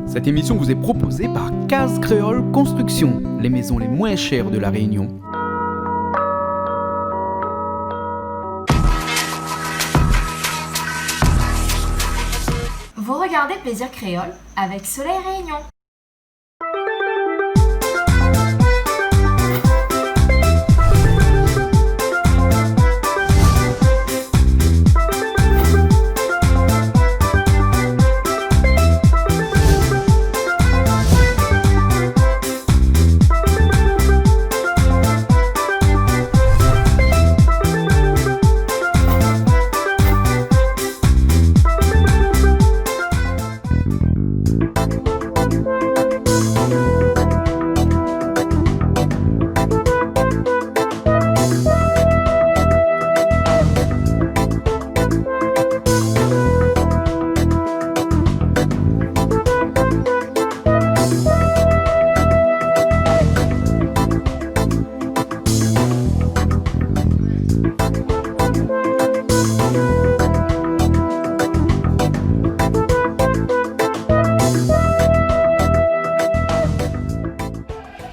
Cette émission vous est proposée par Case Créole Construction, les maisons les moins chères de La Réunion. Vous regardez Plaisir Créole avec Soleil Réunion.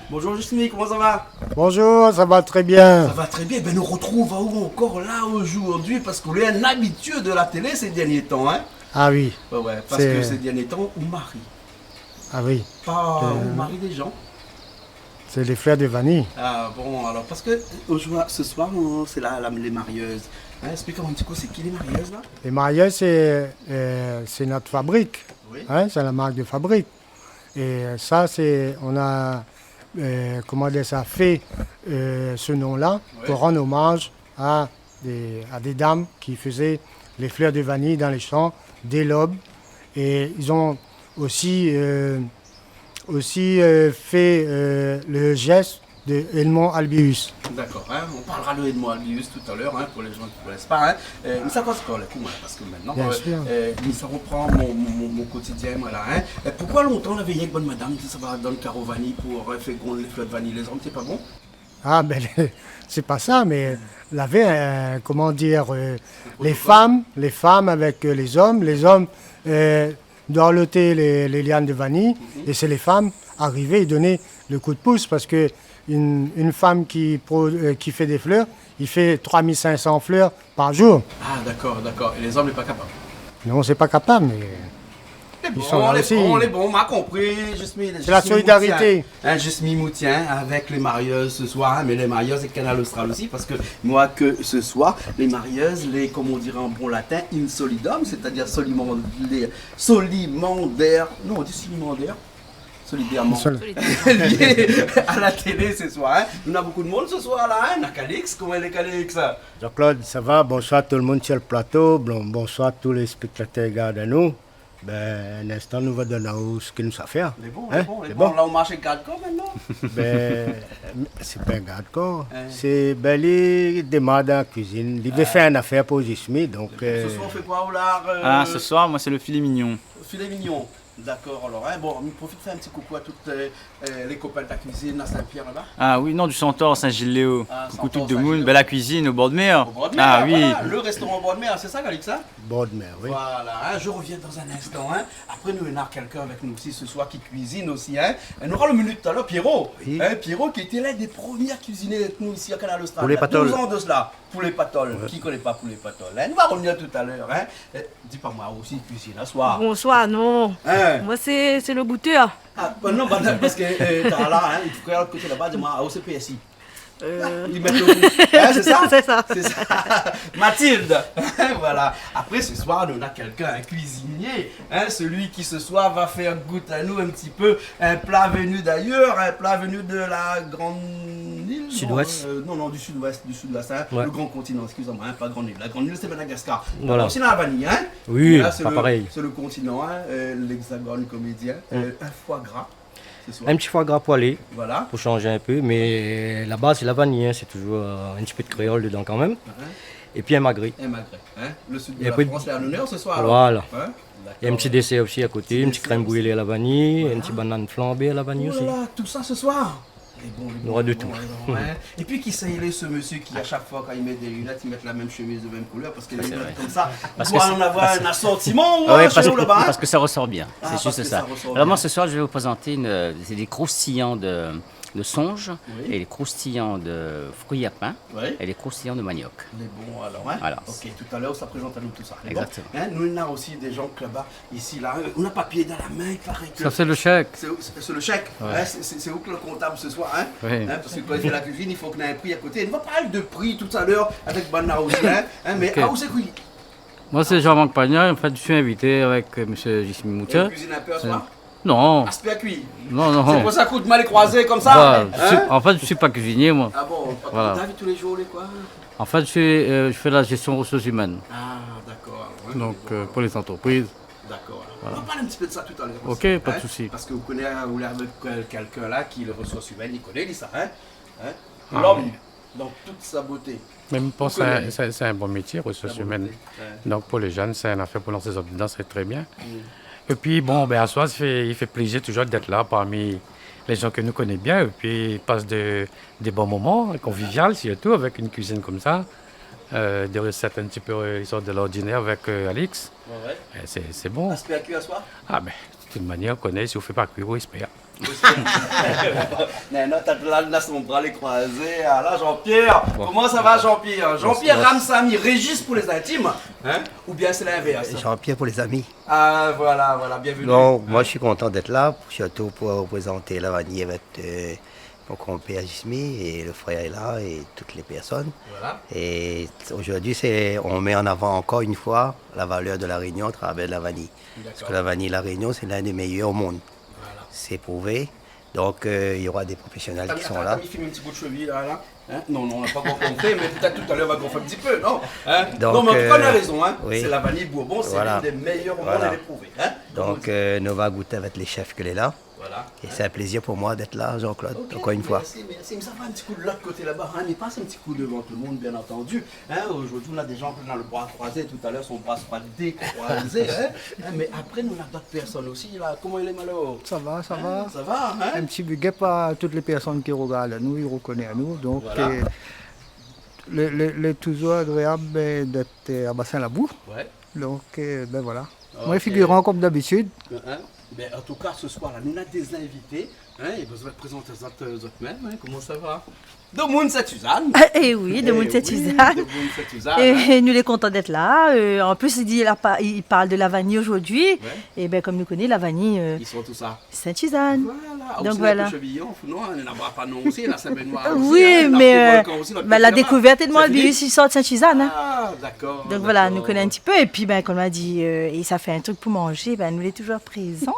Bonjour Justine, comment ça va? Bonjour, ça va très bien. Ça va très bien, ben nous retrouve à où encore là aujourd'hui parce qu'on est un habitué de la télé ces derniers temps, hein? Ah oui, Ouais, parce que ces derniers temps, on marie. ah oui, Pas on marie des gens. c'est les fleurs de vanille. Ah bon, alors parce que ce soir, c'est les marieuses. Hein, explique-moi un petit coup, c'est qui les marieuses là? Les marieuses, c'est notre fabrique. Oui. Hein, c'est la marque de fabrique. Et ça, on a, comment dire ça, fait ce nom-là Oui. pour rendre hommage à des dames qui faisaient les fleurs de vanille dans les champs dès l'aube. Et ils ont aussi fait le geste de Edmond Albius. D'accord, hein, on parlera de Edmond Albius tout à l'heure, hein, pour les gens qui ne connaissent pas. Hein. Mais ça passe quoi, parce que maintenant, Bien sûr. ça reprend mon quotidien, voilà. Hein. Pourquoi longtemps on avait avec bonne madame, ça va dans le carreau vanille pour faire gronder les fleurs de vanille, les hommes, c'est pas bon? Ah, ben, c'est pas ça, mais il avait, comment dire, les femmes avec les hommes dorlotaient les lianes de vanille, et c'est les femmes arrivaient et donnaient le coup de pouce, parce que une femme qui fait des fleurs, il fait 3500 fleurs par jour. Ah, d'accord. Et les hommes n'est pas capables. Non, c'est pas capable, mais Ils sont là aussi. on est bon, on m'a compris. c'est la solidarité. Juste Mimoutien avec les marieuses ce soir, hein, mais les marieuses et Canal Austral aussi, parce que moi que ce soir, les marieuses, comme on dirait en bon latin, in solidum, c'est-à-dire solidaire, non on dit solidaire, solidairement, lié à la télé ce soir. Hein. On a beaucoup de monde ce soir là, hein. Calix, comment est les Calix? Jean-Claude, ça va? Bonsoir tout le monde sur le plateau. Bonsoir tous les spectateurs qui regardent nous. Ben, un instant, nous allons donner ce qu'il nous a fait. Les bons, Hein? les C'est bons. bon? Là, on marche avec Gadco maintenant. Ben, c'est pas un garde-corps. C'est ben, les démarres dans la cuisine. Il veut faire une affaire pour Jismi, donc... Ce soir, on fait quoi, Olar? Ah, ce soir, moi, c'est le filet mignon. Filet mignon. D'accord, alors, hein, bon, on profite de faire un petit coucou à toutes les copains de la cuisine à Saint-Pierre là-bas. Ah oui, non, du Centaure, Saint-Gilles-Léo. Ah, Coucou Centaure, tout le monde. Saint-Gilles-Léo. Ben, la cuisine au bord de mer. Au bord de mer, Ah oui. voilà, le restaurant au bord de mer, c'est ça, Calix, hein? Bord de mer, oui. Voilà, hein, je reviens dans un instant. Hein. Après, nous, on a quelqu'un avec nous aussi ce soir qui cuisine aussi. Hein. On aura le minute tout à l'heure, Pierrot. Oui. Hein, Pierrot qui était l'un des premiers à cuisiner avec nous ici à Canal Austral. Poulet Il y a patol. 12 ans de cela. Poulet patol. Qui ne connaît pas poulet patol, hein. On va revenir tout à l'heure. Hein. Dis pas moi aussi cuisine ce soir. Bonsoir, non. Hein. Moi, c'est le goûteur. Ah, bah non, bah, parce que t'as là, hein, il faut regarder l'autre côté là-bas, dis-moi, à OCPSI. Ils mettent le goût. Hein, c'est ça? C'est ça. C'est ça. Mathilde. Voilà. Après, ce soir, on a quelqu'un, un cuisinier. Hein, celui qui ce soir va faire goûter à nous un petit peu un plat venu d'ailleurs, un plat venu de la grande île. Sud-ouest. Non, du sud-ouest, hein, Ouais. le grand continent, excusez-moi, hein, pas grande île. La grande île, c'est Madagascar. Voilà. Alors, c'est dans la vanille, hein. Oui, Là, c'est pas pareil. C'est le continent, hein, l'hexagone comédien, un foie gras. Ce soir. Un petit foie gras poêlé Voilà. pour changer un peu, mais la base c'est la vanille, hein, c'est toujours un petit peu de créole dedans quand même. Et puis un magret. Et malgré. Hein? Le sud de Et la après- France est à l'honneur ce soir. alors. Voilà. Hein? Il y a un petit dessert aussi à côté, une petite crème brûlée à la vanille, une petite banane flambée à la vanille Oh aussi. là là, tout ça ce soir. Il y aura de tout. Ouais. Et puis qui sait, il est ce monsieur qui à chaque fois quand il met des lunettes, il met la même chemise de même couleur parce que les lunettes comme ça, Parce doit que en avoir un assortiment Oui, chez nous là-bas. parce que ça ressort bien. Ah, C'est parce juste que ça. ça ressort Alors moi bien. ce soir je vais vous présenter c'est des croustillants de songe Oui. et les croustillants de fruits à pain Oui. et les croustillants de manioc. Les bons alors, hein? Voilà. Ok, tout à l'heure ça présente à nous tout ça. Les Exactement. bons. Hein, nous on a aussi des gens là-bas, ici là, on a papier dans la main, il paraît que. Ça c'est le chèque. C'est le chèque, Ouais. hein, c'est où que le comptable ce soir, hein? Oui. Hein, parce que quand il fait la cuisine, il faut qu'il y ait un prix à côté. Il va parler de prix tout à l'heure avec Banna aussi, hein, mais Ok. ah, où c'est qu'il Moi c'est Jean-Marc Pagnard, en fait je suis invité avec M. Jismi Moutia. cuisine un peu à soir? Non, Aspect à cuire. non, C'est non. pour ça qu'on te mal croisé comme ça? Bah, hein? en fait je suis pas cuisinier moi. Ah bon, Voilà. t'as vu tous les jours les quoi? En fait je fais la gestion ressources humaines. Ah d'accord. Ouais, Donc bon, pour les entreprises. D'accord. On va parler un petit peu de ça tout à l'heure. Ok, aussi, pas de hein, souci. Parce que vous connaissez, vous l'avez avec quelqu'un là qui est le ressources humaines, il connaît ça, hein? Ah, L'homme, oui. dans toute sa beauté. Même pour Vous connaissez. c'est un bon métier, ressources La humaines. beauté, ouais. Donc pour les jeunes, c'est un affaire pour lancer dedans, c'est très bien. Et puis bon, ben à soi, il fait plaisir toujours d'être là parmi les gens que nous connaissons bien. Et puis il passe des bons moments, conviviales surtout, avec une cuisine comme ça. Des recettes un petit peu sortent de l'ordinaire avec Alix. Ouais. Et c'est bon. Aspect à cuire à soir? Ah ben, de toute manière, on connaît, si on ne fait pas cuire, on espère. Non, t'as là son bras les croisés. Ah là, Jean-Pierre, comment ça va, Jean-Pierre? Jean-Pierre Ramsamy, Régis pour les intimes, hein? Ou bien c'est l'inverse? Jean-Pierre pour les amis. Ah, voilà, bienvenue. Non, moi je suis content d'être là, surtout pour représenter la vanille avec mon compère Jismi et le frère est là et toutes les personnes. Voilà. Et aujourd'hui, on met en avant encore une fois la valeur de la Réunion à travers la vanille. Parce que la vanille, la Réunion, c'est l'un des meilleurs au monde. Voilà. C'est prouvé. Donc il y aura des professionnels qui sont là. T'as mis un petit bout de cheville là? Hein? Non, on n'a pas encore compris, mais peut-être tout à l'heure on va gonfler un petit peu, non? Hein? Donc, non, mais en tout cas, on a raison, hein? oui. C'est la vanille Bourbon, c'est Voilà. l'une des meilleures au monde, Voilà. elle est prouvée. Hein? Donc nous va goûter avec les chefs que est là. Voilà. Et c'est un plaisir pour moi d'être là, Jean-Claude, Ok, encore une fois. Merci. Mais ça va un petit coup de l'autre côté là-bas, hein, mais passe un petit coup devant tout le monde, bien entendu. Hein, aujourd'hui, on a des gens qui ont le bras croisé, tout à l'heure, son bras sera décroisé. Hein, mais après, nous, on a d'autres personnes aussi. Là. Comment il est malheureux? Ça va, ça va. Ça va, hein? Un petit big up à toutes les personnes qui regardent à nous, ils reconnaissent à nous. Donc, Voilà. le toujours agréable d'être à Bassin-la-Boue. Ouais. Donc, ben voilà. Ok. Moi, figurant comme d'habitude. Hein? Mais en tout cas, ce soir, là, nous avons des invités. Hein, et vous allez présenter les autres mêmes. Hein, comment ça va? De Moun, c'est Suzanne. Eh oui, de Moun, c'est Suzanne. De Moun, c'est Suzanne. hein. Et nous les contents d'être là. En plus, il parle de la vanille aujourd'hui. Ouais. Et bien, comme nous connaissons, la vanille Ils sont tous ça. Sainte-Suzanne. Voilà. Donc, Donc voilà. voilà. Chevillon, non, on n'a pas non aussi, on a Saint-Benoît aussi. Oui, hein, on a mais Volcan aussi, notre la côté là-bas. découverte est de moi, C'est lui fini? aussi sort de Sainte-Suzanne. Hein. Ah, d'accord. Donc voilà, d'accord. nous connaissons un petit peu. Et puis, ben, comme on a dit, et ça fait un truc pour manger, ben, nous les toujours présents.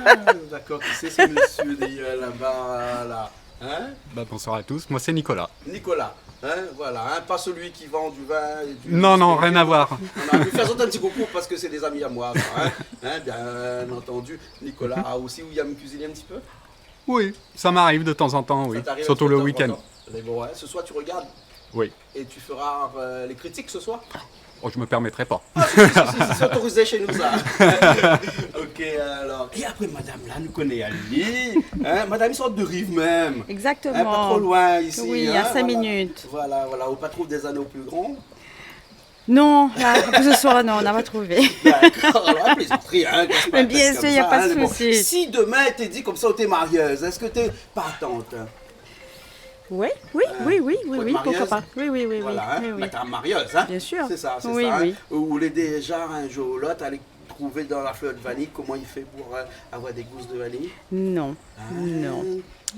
Ah, d'accord, qui c'est ce monsieur d'ailleurs là-bas, là? Hein? Bonsoir à tous, moi c'est Nicolas. Nicolas, hein, voilà, hein, pas celui qui vend du vin et du... Non, rien à voir. On a lui faire un petit coucou parce que c'est des amis à moi, ça, hein, bien entendu. Nicolas a aussi, où il y a me cuisiner un petit peu? Oui, ça m'arrive de temps en temps, oui. Ça t'arrive Surtout de le temps en week-end. temps? Mais bon, hein, ce soir tu regardes Oui. et tu feras les critiques ce soir? Oh, je me permettrai pas. C'est autorisé chez nous ça. Ok, alors. Et après, madame, là, nous connaît Ali. Hein, madame, ils sortent de Rive même. Exactement. Hein, pas trop loin ici. Oui, hein, à 5 voilà. minutes. Voilà, on pas trouve des anneaux plus grands. Non, là, pour ce soir, non, on n'a pas trouvé. D'accord, alors, à plaisanterie, hein. Mais bien sûr, il n'y a pas de souci. Si demain, t'es dit comme ça, t'es marieuse, est-ce que t'es partante? Oui, pour être pourquoi marieuse? pas. Oui. Voilà, hein. oui. Mais t'es marieuse, hein? Bien sûr. C'est ça, c'est Oui, ça. oui. Hein. Vous voulez déjà un jour ou l'autre aller trouver dans la fleur de vanille comment il fait pour avoir des gousses de vanille? Non, non.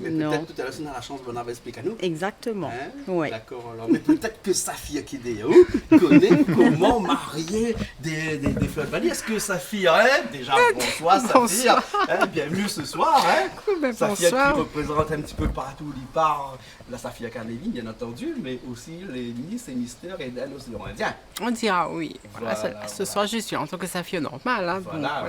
Mais Non. peut-être tout à l'heure, si on a la chance, Bernard va expliquer à nous. Exactement. Hein? Oui. D'accord, alors. Mais peut-être que Safia Kidéo connaît comment marier des fleurs de vanille. Est-ce que Safia, hein? Déjà, bonsoir Safia. Hein? Bienvenue ce soir. Hein? Safia bonsoir. qui représente un petit peu partout où il part la Safia Carnegie, bien entendu, mais aussi les Miss et Mystères et Dan aussi indien. On dira oui. Voilà, Voilà, ce soir, je suis en tant que Safia normale. Hein, Voilà.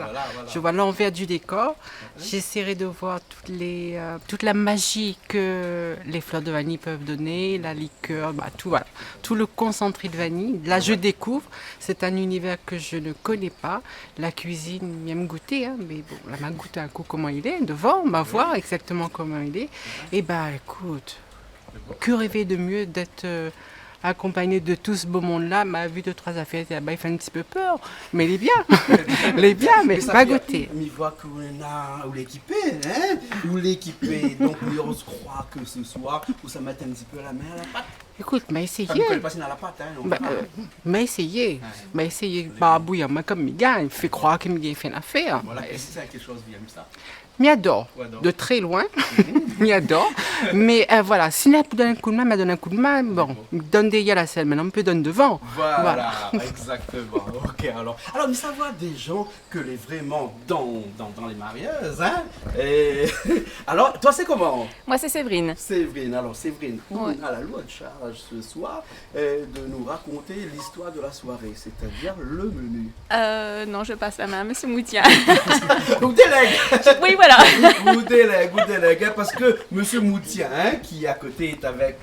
Je vois l'envers du décor. J'essaierai de voir toute la la magie que les fleurs de vanille peuvent donner, la liqueur, tout, voilà. Tout le concentré de vanille. Là, je découvre. C'est un univers que je ne connais pas. La cuisine, vient me goûter, hein, mais bon, là, m'a goûté un coup comment il est, devant, on va voir exactement comment il est. Et écoute, que rêver de mieux d'être accompagné de tout ce beau monde-là. M'a vu 2-3 affaires, il fait un petit peu peur, mais il est bien. Il est bien, mais va goûter. Mais voit qu'on a où l'équipé, hein? Où l'équipé. Donc, on se croit que ce soir, où ça met un petit peu la main à la pâte. Écoute, mais essayez. Ça ne pas dans la pâte, hein? Mais essayez. Mais essayez. Bouillant, moi, comme Miguel, il fait croire que Miguel fait une affaire. Voilà, c'est quelque chose bien ça. M'y adore, de très loin, m'y adore. Mais voilà, si elle donne un coup de main, elle donne un coup de main. Bon, donne derrière la selle, maintenant on peut donner devant. Voilà. Exactement. Ok, alors, mais ça voit des gens que les vraiment dans les marieuses, hein. Et alors, toi, c'est comment? Moi, c'est Séverine. Séverine, alors Séverine, ouais. On a la loi de charge ce soir de nous raconter l'histoire de la soirée, c'est-à-dire le menu. Non, je passe la main à Monsieur Moutien. Vous délègue. Oui, voilà. Vous délègue, hein, parce que Monsieur Moutien, hein, qui à côté est avec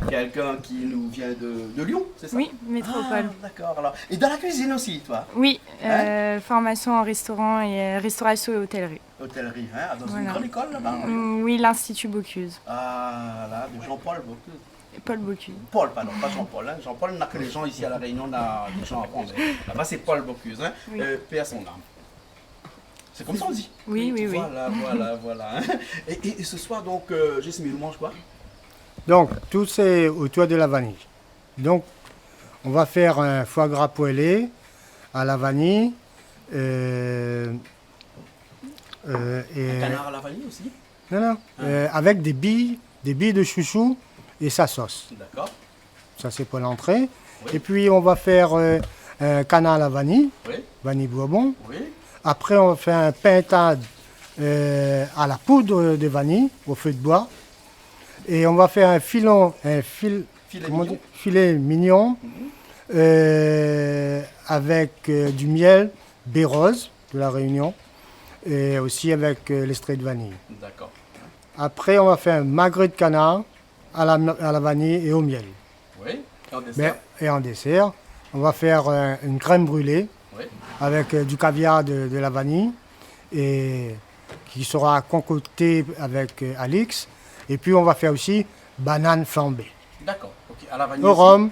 quelqu'un qui nous vient de Lyon, c'est ça? Oui, métropole. Ah, d'accord, alors. Et dans la cuisine aussi, toi? Oui, formation en restaurant et restauration et hôtellerie. Hôtellerie, hein, dans une grande école là-bas? Oui, l'Institut Bocuse. Ah, là, de Jean-Paul Bocuse. Paul Bocuse. Paul, pardon, pas Jean-Paul. Hein. Jean-Paul n'a que les gens ici à La Réunion, on a des gens à prendre. Là-bas, c'est Paul Bocuse, hein. Oui. Paix à son âme. C'est comme ça on dit. Oui. Voilà. Hein. Et ce soir, donc, Jasmine, mange quoi? Donc, tout c'est autour de la vanille. Donc, on va faire un foie gras poêlé à la vanille. Un canard à la vanille aussi? Non. Avec des billes de chouchou et sa sauce. D'accord. Ça, c'est pour l'entrée. Oui. Et puis, on va faire un canard à la vanille, vanille bourbon. Oui. Après, on va faire un pintade à la poudre de vanille, au feu de bois. Et on va faire un filet mignon avec du miel bérose de la Réunion et aussi avec l'extrait de vanille. D'accord. Après, on va faire un magret de canard à la vanille et au miel. Oui, et en dessert? Et en dessert, on va faire une crème brûlée avec du caviar de la vanille et qui sera concocté avec Alix. Et puis, on va faire aussi banane flambée. D'accord. Okay. À la vanille au rhum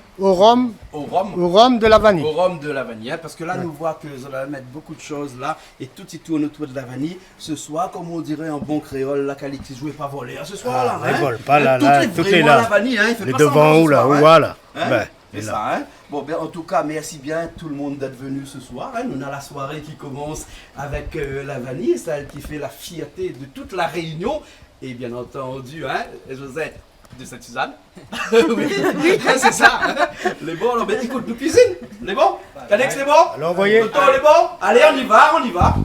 de la vanille. Au rhum de la vanille, hein, parce que là, nous voit que vous allez mettre beaucoup de choses là, et tout y tourne autour de la vanille. Ce soir, comme on dirait en bon créole, la qualité jouée pas voler. Hein, ce soir là, elle vole pas là, tout est là. La vanille, hein, il fait les pas devant ou là, voilà. Hein, c'est ça, hein. Bon, ben, en tout cas, merci bien tout le monde d'être venu ce soir. Hein. Nous avons la soirée qui commence avec la vanille, celle qui fait la fierté de toute la Réunion. Et bien entendu, hein, Josette de Sainte-Suzanne. Oui, c'est ça. Hein. Les bons, alors, ben, écoute, nous cuisine. Les bons? Cadex, les bons? Alors, envoyez. Les bons? Allez, on y va.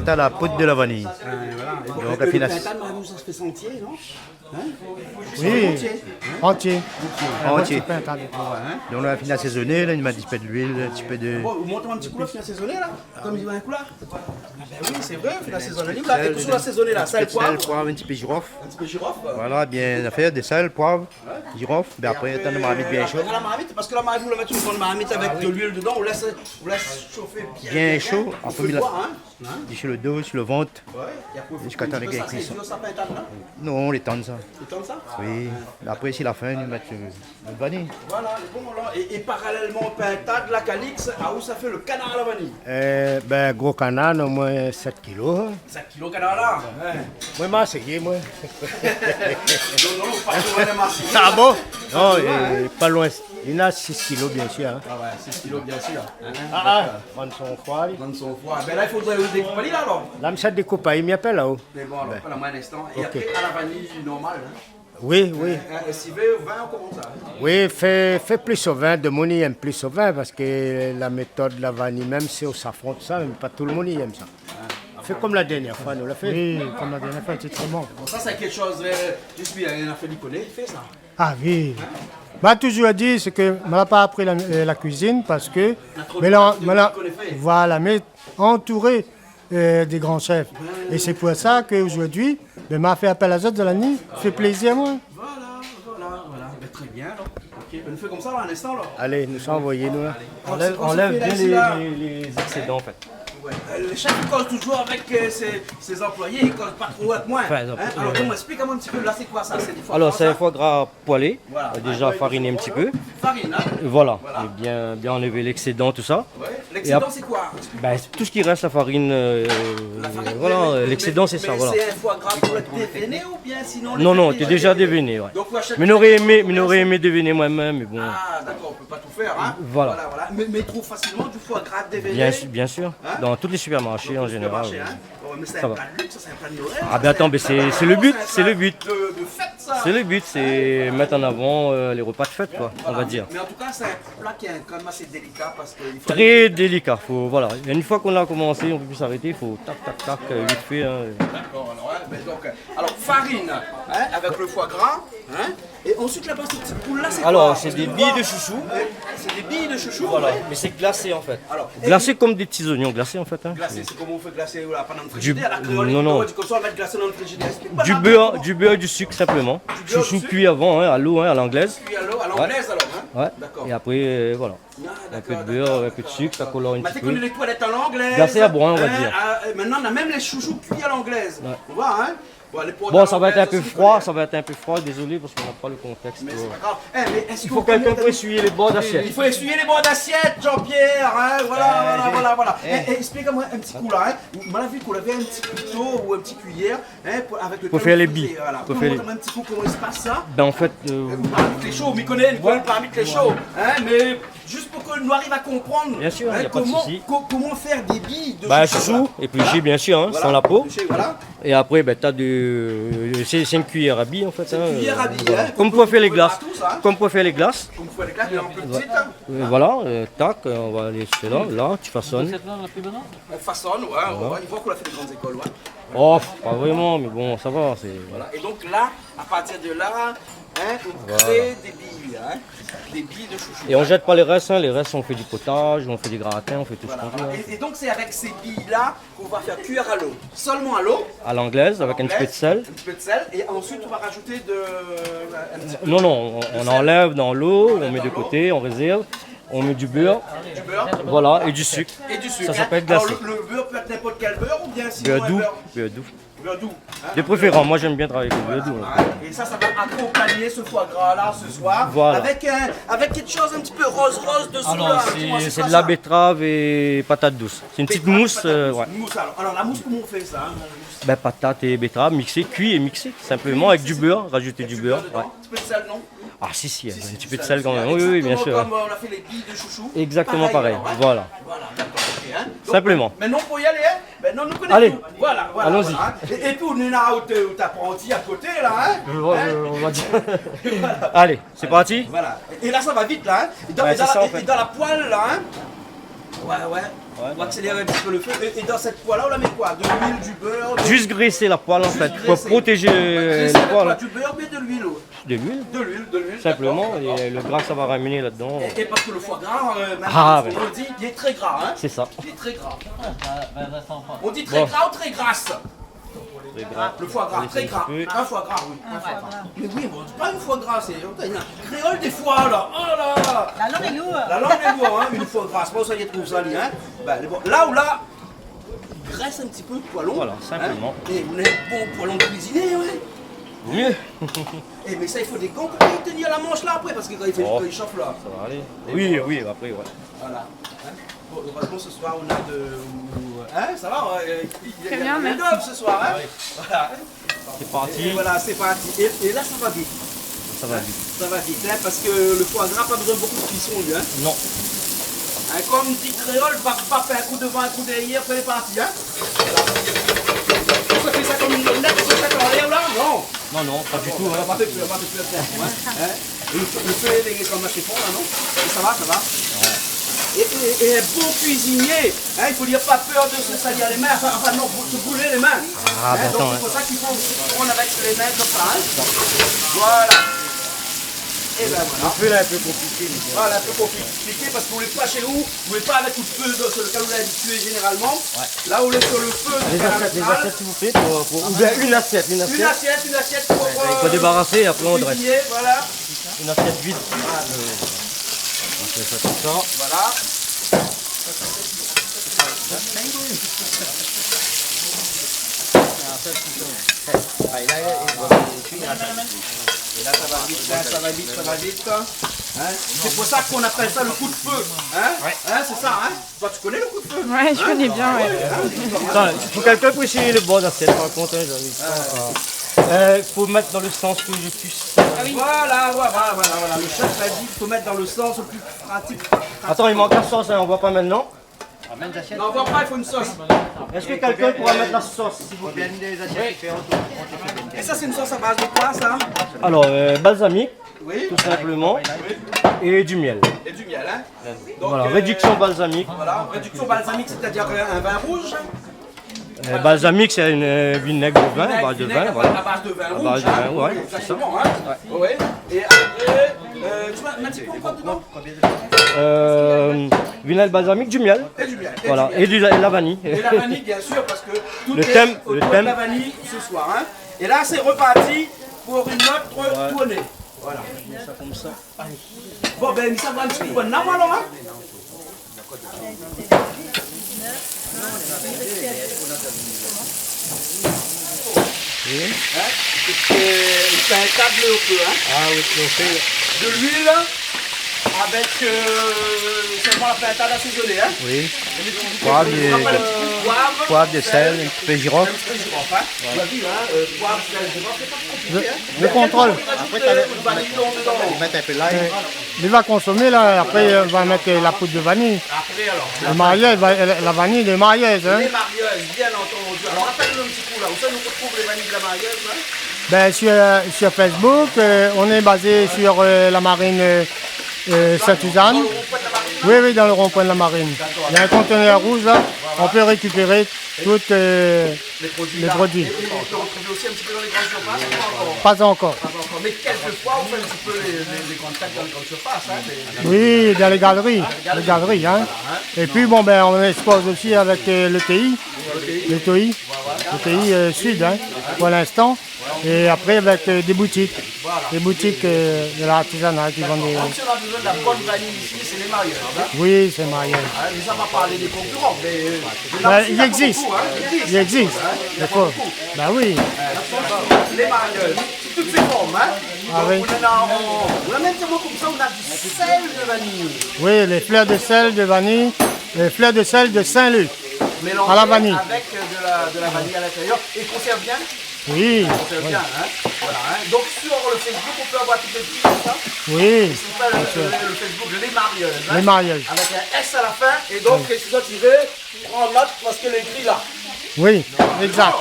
À la poudre de la vanille. Donc la finesse. Ça se fait sentier, non? Hein? Oui, entier. Donc la finesse assaisonnée, là, il m'a dit un petit peu d'huile, un petit peu de... Bon, montre-moi un petit coup là, finesse assaisonnée là. Comme il y a un coup là. Ah ben oui, c'est vrai, finesse assaisonnée là. Et tout sur l'assaisonné là, sel, poivre, un petit peu girofle. Un petit peu girofle. Voilà, bien affaire, des sel, poivre, girofle. Ben après, t'as la marmite bien chaude. La marmite, parce que la marmite, vous la mettez sur une marmite avec de l'huile dedans, on laisse chauffer bien chaud. On peut mettre sur le dos, sur le ventre. Jusqu'à temps qu'il cuisse. Non, les tendre ça. Les tendre ça? Oui. Après, si la fin, nous mettons le vanille. Voilà, bon, et parallèlement au pintade, la calix, où ça fait le canard à la vanille? Ben, gros canard, au moins 7 kilos. 7 kilos canard là? Moi, je m'ai essayé, moi. Non, pas loin de m'asseyer. Ah bon? Non, pas loin. Il y en a 6 kilos, bien sûr. Hein. Ah ouais, 6 kilos, bien sûr. Prendre son foie. Prendre son foie. Ben là, il faudrait découper là, alors. Là, je découpe, il m'y appelle là-haut. Mais bon, alors, pas la moins instant. Et après, à la vanille normale. Hein. Oui, oui. SIV, vin, comment ça? Oui, fais plus au vin, de monde aime plus au vin parce que la méthode de la vanille, même si on s'affronte ça, même pas tout le monde y aime ça. Fais comme la dernière fois, nous l'a fait. Oui, comme la dernière fois, c'est très bon. Bon, ça c'est quelque chose, je suis un affaire du connaît, il fait ça. Ah oui. M'a toujours dit c'est que je n'ai pas appris la cuisine parce que voilà, mais entouré des grands chefs. Et c'est pour ça qu'aujourd'hui, m'a fait appel à Zolani, fait plaisir à moi. Voilà. Ben, très bien, alors. Ok, on fait comme ça, là, un instant, là. Allez, nous sommes envoyés, nous. Là. Enlève bien les excédents, en fait. Ouais. Le chef il cause toujours avec ses employés, il cause pas trop avec moi. Enfin, Alors, explique-moi un petit peu, là, c'est quoi ça? Alors, c'est un foie gras poêlé, Voilà. déjà fariné un petit peu. Farine, hein? Voilà, et bien enlever l'excédent, tout ça. Ouais. L'excédent, c'est quoi? Ben, tout ce qui reste, la farine, voilà, l'excédent, c'est ça. Voilà. C'est un foie gras pour être déveiné ou bien sinon? Non, t'es déjà déveiné, ouais. Donc, Mais j'aurais aimé déveiner moi-même, mais bon. Ah, d'accord, on peut pas tout faire, hein? Voilà. Mais trouve facilement du foie gras déveiné. Bien sûr, dans tous les supermarchés en général. Mais c'est Ça un va. plat de luxe, c'est un plat de Noël. Ah ben attends, mais c'est le but, c'est le but. De fête, ça. C'est le but, c'est mettre en avant les repas de fête, quoi, on va dire. Mais en tout cas, c'est un plat qui est quand même assez délicat parce qu'il faut... Très délicat, faut, voilà. Une fois qu'on a commencé, on peut plus s'arrêter, il faut tac, vite fait. Hein. D'accord, alors farine, hein, avec le foie gras, hein, et ensuite là-bas, ce petit poule là, c'est quoi? Alors, c'est des billes de chouchou. C'est des billes de chouchou, Voilà, ouais. mais c'est glacé en fait. Alors, Glacé comme des petits oignons glacés en fait. Hein. Glacé, c'est comment on fait glacer là, pas dans le frigidaire, la Du- créole, non, non. on dit comme ça, on va mettre glacé dans le frigidaire. Explique-moi Du là, beurre, comment- du beurre et du sucre simplement. beurre, du Chouchou sucre. cuit avant, hein, à l'eau, hein, à l'anglaise. Cuit à l'eau, à l'anglaise alors, hein? Ouais. D'accord. Et après, voilà. Un peu de beurre, un peu de sucre, ça colore un Bah, petit tu connais peu. les toilettes à l'anglaise. Glacé à brun, on va hein, dire. Maintenant, on a même les chouchous cuits à l'anglaise. Ouais. On voit, hein? Bon, les pots Bon, à ça va être un l'anglaise peu aussi, froid, connais. ça va être un peu froid, désolé parce qu'on n'a pas le contexte. Mais c'est pas grave. Mais est-ce Il que faut vous quelqu'un connaissez- pour essuyer les bords d'assiette. Il faut essuyer les bords d'assiette, Jean-Pierre, hein, voilà. Explique-moi un petit coup là, hein. On a vu qu'on avait un petit couteau ou un petit cuillère, hein, avec le Pour faire les billes. Voilà. Pour faire les- Un petit coup comment il se passe ça. Ben en fait, Les chauds, m'y connaît, une fois parmi les chauds, hein, mais juste pour que nous arrive à comprendre, Bien sûr, hein, y a pas de comment, souci. comment faire des billes de bah, chouchou, chouchou, épluché bien sûr, hein, Voilà. sans la peau. Épluché, voilà. Et après, ben, t'as c'est une cuillère à billes en fait. Hein, cuillère à billes, voilà. hein, Comme pour faire les glaces. partout, ça, hein. Comme pour faire les glaces. Comme faut les glaces, mais en plus petite, hein. Voilà, tac, on va aller c'est là, tu façonnes. On façonne, ouais, il faut qu'on a fait des grandes écoles, ouais. Oh, pas vraiment, mais bon, ça va. Voilà. Et donc là, à partir de là, hein, on Voilà. crée des billes, hein, des billes de chouchou. Et on jette pas les restes, hein. Les restes on fait du potage, on fait des gratins, on fait tout ce qu'on veut. Hein. Et donc c'est avec ces billes-là qu'on va faire cuire à l'eau. Seulement à l'eau. À l'anglaise, avec un petit peu de sel. Un petit peu de sel. Et ensuite on va rajouter un petit peu Non, on enlève dans l'eau, on met de côté, on réserve, on met du beurre, voilà, et du sucre. Et du sucre. Ça s'appelle glacé. Alors, le beurre peut être n'importe quel beurre ou bien sinon Beurre un doux, beurre. beurre doux. Beurre doux. hein. De préférence, moi j'aime bien travailler avec le beurre doux. Hein. Et ça va accompagner ce foie gras là ce soir. Voilà. Avec quelque chose un petit peu rose dessous Alors là. Dis-moi, c'est quoi, de la ça? betterave et patate douce. C'est une petite mousse, ouais. Mousse, alors la mousse, comment on fait ça? Ben, patate et betterave mixée, cuit et mixé, simplement avec du beurre, rajouter du beurre. Ouais. Un petit peu de sel, non? Ah si, un petit peu de sel quand même. Oui, bien sûr. Comme on a fait les billes de chouchou. Exactement pareil, alors, hein. voilà. Voilà, d'accord, ok, hein. Donc, Simplement. Maintenant, pour y aller, hein. Maintenant, nous connaissons. Allez. Voilà. Allons-y. Voilà, hein. Et puis, on est là où t'apprenti à côté, là, hein. On va dire. Allez, c'est parti. Voilà. Et là, ça va vite, là, hein. Et dans, Ouais, et dans c'est ça, la, en fait. et dans la poêle, là, hein. Ouais. On va accélérer un petit peu le feu. Et dans cette poêle-là, on la met quoi? De l'huile, du beurre? Juste graisser la poêle en fait, pour graisser. protéger Graisser la avec poêle. quoi? Du beurre, mais de l'huile. De l'huile, De l'huile. simplement, d'accord. et le gras que ça va ramener là-dedans. Et parce que le foie gras, Ah, maintenant, on dit, il est très gras, hein. C'est ça. Il est très gras. On dit très Bon. gras ou très grasse? Très gras. Le foie gras, Allez, très c'est gras. un petit peu. Un foie gras, oui. Un foie gras. Mais oui, bon, c'est pas une foie gras, c'est une créole des foies, là. Oh là. La langue est lourde. La langue est lourde, hein, une foie gras. C'est pas ça qu'il trouve ça, lui, hein. Ben, bon, là où là, il graisse un petit peu le poêlon. Voilà, simplement. Hein, et on est bon poêlon cuisiné, ouais. Mieux. Et mais ça, il faut des gants pour tenir la manche là après, parce que quand il, fait, Oh. quand il chauffe là. Ça va aller. Oui, après, ouais. Voilà. Hein. Bon, heureusement ce soir on a de. Hein, ça va, il y a Très bien, un merci. main-d'œuvre ce soir, hein. Oui. Voilà. C'est parti. Et voilà, c'est parti. Et là, ça va vite. Ça va vite. Ça va vite, hein, parce que le foie gras, pas besoin de beaucoup de cuisson, lui, hein. Non. Hein, comme dit créole, va pas faire un coup devant, un coup derrière, c'est parti, hein. Voilà. fait ça comme une lunette, tu fais ça comme en l'air là? Non. Non, non, pas du tout. On va faire plus, hein. Le feu est comme assez fort là, non? Et ça va, ça va. Et un bon cuisinier, hein, il ne faut dire pas peur de se salir les mains, enfin non, faut se brûler les mains. Ah, Hein, donc c'est pour ça qu'il faut prendre avec les mains comme ça. Hein. Voilà. Et ben voilà. Le feu là est un peu compliqué. Voilà, un peu compliqué parce que vous ne voulez pas chez vous, vous ne voulez pas avec le feu sur lequel vous l'avez habitué généralement. Là, vous voulez sur le feu. Les assiettes, s'il vous plaît, ou bien une assiette. Une assiette pour. Il faut débarrasser et après on dresse. cuisiner, voilà. Une assiette vide. On fait ça comme ça. Voilà. Et là, ça va vite. Hein? C'est pour ça qu'on appelle ça le coup de feu. Hein? Hein, c'est ça, hein? Toi, tu connais le coup de feu? Ouais, je connais bien, ouais. Attends, il faut quelqu'un pour essayer le bon d'assiette, par contre. Il faut mettre dans le sens que je puisse. Voilà. Le chef a dit qu'il faut mettre dans le sens le plus pratique. Attends, il manque la sauce, hein, on voit pas maintenant. Non, on voit pas, il faut une sauce. Est-ce que quelqu'un pourra mettre la sauce, s'il vous plaît? Et ça, c'est une sauce à base de quoi, ça? Alors, balsamique, Oui. tout simplement, et du miel. Et du miel, hein? Donc, Voilà, réduction balsamique. Voilà, réduction balsamique, c'est-à-dire un vin rouge. Balsamique, c'est une vinaigre de vin, à base de vin. Voilà. À base de vin À rouge. base de vin, ouais, c'est ça. Exactement, hein? Ouais. Et après, tu vas mettre un petit peu quoi dedans? Vinaigre balsamique, du miel. Et du miel. Voilà, et de la vanille. Et la vanille, bien sûr, parce que tout Le est thème, autour le de thème. la vanille ce soir. Hein. Et là, c'est reparti pour une autre tournée. Voilà. Ça comme ça. Bon, ben, ça va un petit peu de nom alors, hein? C'est un table au feu, hein? Ah oui, c'est au feu. De l'huile avec seulement la plantain assaisonnée, hein? Oui. Poivre, Poivre, de sel, un petit peu de girofle. hein? Tu as vu, hein? Poivre, sel, girofle, c'est pas compliqué, hein? Le contrôle. Après, tu as Mettre un peu l'ail. Il va consommer là, après il va mettre la poudre de vanille. Après, alors. Le mariage, la vanille de mariage. Hein. Les marieuses, bien entendu. Alors, rappelle-nous un petit coup là, où ça nous retrouve les vanilles de la marieuse, hein? Ben, sur Facebook, on est basé sur la marine Saint-Suzanne. Oui, dans le rond-point de la marine. Il y a un conteneur rouge là, on peut récupérer tous les produits. Et on peut retrouver aussi un petit peu dans les grandes surfaces, ou Pas encore. pas encore. Mais quelquefois, on fait un petit peu les grandes tailles dans les grandes surfaces. Hein, Oui, dans les galeries. Hein. Et puis, bon, ben, on expose aussi avec le TI, le TI Sud, hein, pour l'instant. Et après, avec des boutiques de l'artisanat qui vendent des... Donc, si on a besoin de la bonne vanille ici, c'est les marieuses. Hein. Oui, c'est mariage. Hein, mais ça va parler des concurrents, mais Ben, il existe. Il existe. Il y a Il faut. Ben oui. les marieuses, toutes ces formes. Hein. Ah Donc, oui. on a même tellement comme ça, on a du sel de vanille. Oui, les fleurs de sel de vanille, les fleurs de sel de Saint-Luc. Mélangé À la vanille. avec de la vanille à l'intérieur. Et conserve bien. Oui. Conserve bien. Hein. Voilà, hein. Donc sur le Facebook, on peut avoir toutes les petites comme ça. Oui. C'est pas le Facebook Les Marieuses. Hein. Les mariages. Avec un S à la fin. Et donc, si tu dois tirer, prends note parce qu'elle est écrite là. Oui, exact.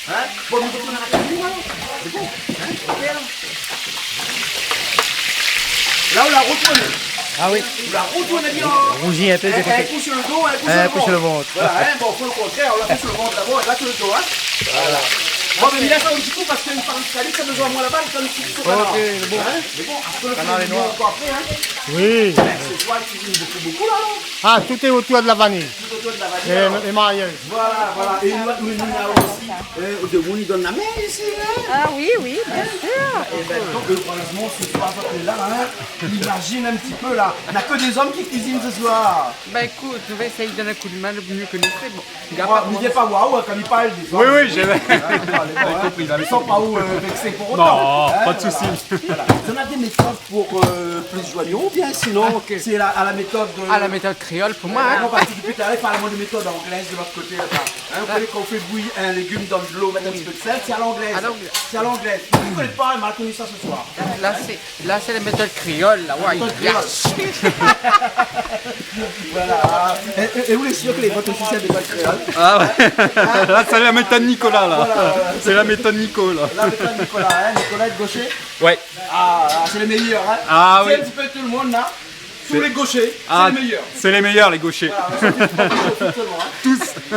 Hein. Bon, nous retournons à la cuisine alors. C'est bon. Hein. Ok, alors. Là, on l'a retourné. Ah oui. On l'a retourné bien. Rougit un peu. Un coup sur le dos, un coup sur le ventre. Voilà, hein. Bon, faut le contraire. On l'a fait sur le ventre d'abord et là sur le dos. Hein. Voilà. Bon, mais il a ça un petit coup parce qu'une parle salée, ça besoin moins là-bas, il fait un petit coup. Ok, bon. Hein. Mais bon, après le canard est noir. Encore après, hein. Oui. Ce soir, il cuisine beaucoup là, non? Ah, tout est autour de la vanille. Tout autour de la vanille. Les mariages. Voilà. Et nous avons aussi de vous, nous donne la main ici, hein. Ah oui, bien sûr. Et ben, donc, heureusement, ce soir, toi, t'es là, hein. Imagine un petit peu, là. On n'a que des hommes qui cuisinent ce soir. Bah écoute, on va essayer de donner un coup de main le mieux que nous fait. Bon, Ne dis pas waouh quand il parle des hommes. Oui, j'ai compris. Ils ne sont pas où vexés pour autant. Non, pas de soucis. Voilà. On a des méthodes pour plus joyeux ou bien sinon c'est à la méthode de... À la méthode créole pour moi. Hein. On participe tout à l'heure, parle-moi de méthode anglaise de l'autre côté. Hein, vous savez qu'on fait bouillir un légume dans de l'eau, mettre un petit peu de sel, c'est à l'anglaise. C'est à l'anglaise. Vous ne connaissez pas, on m'a connu ça ce soir. Là c'est la méthode créole. Là, ouais, Ouais, Voilà. Et vous êtes sûr que les votre officiel de créole? Ah ouais. Là, c'est la méthode Nicolas, là. Voilà. C'est la méthode Nico, là. La méthode Nicolas, hein? Nicolas est gaucher? Ouais. Ah, c'est les meilleurs, hein? Ah oui. C'est un petit peu tout le monde, là. Tous les gauchers, Ah, c'est les meilleurs. c'est les meilleurs, les gauchers. Tous. Fais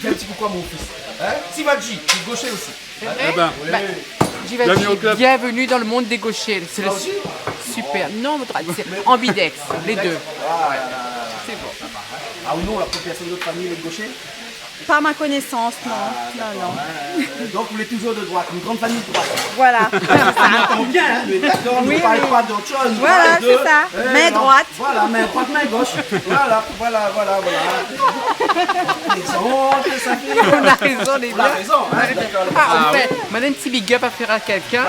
un petit coucou à mon fils. Hein? Sivadji, qui est gaucher aussi. Eh ben, Bienvenue, au club. bienvenue dans le monde des gauchers. C'est le super. Non, droite, c'est ambidex, les deux. C'est bon. Ah ou non, la personne de votre famille est gaucher? Par ma connaissance, non. Non. Donc vous êtes toujours de droite, une grande famille de droite. Voilà. On entend bien, hein? Mais d'accord, on ne parle pas d'autre chose. on Voilà, parle de- c'est ça. Main non. droite. Voilà, main droite, main gauche. Voilà. On a raison, les On gars. a raison, hein? D'accord. Ah, en fait, maintenant un petit big up à faire à quelqu'un.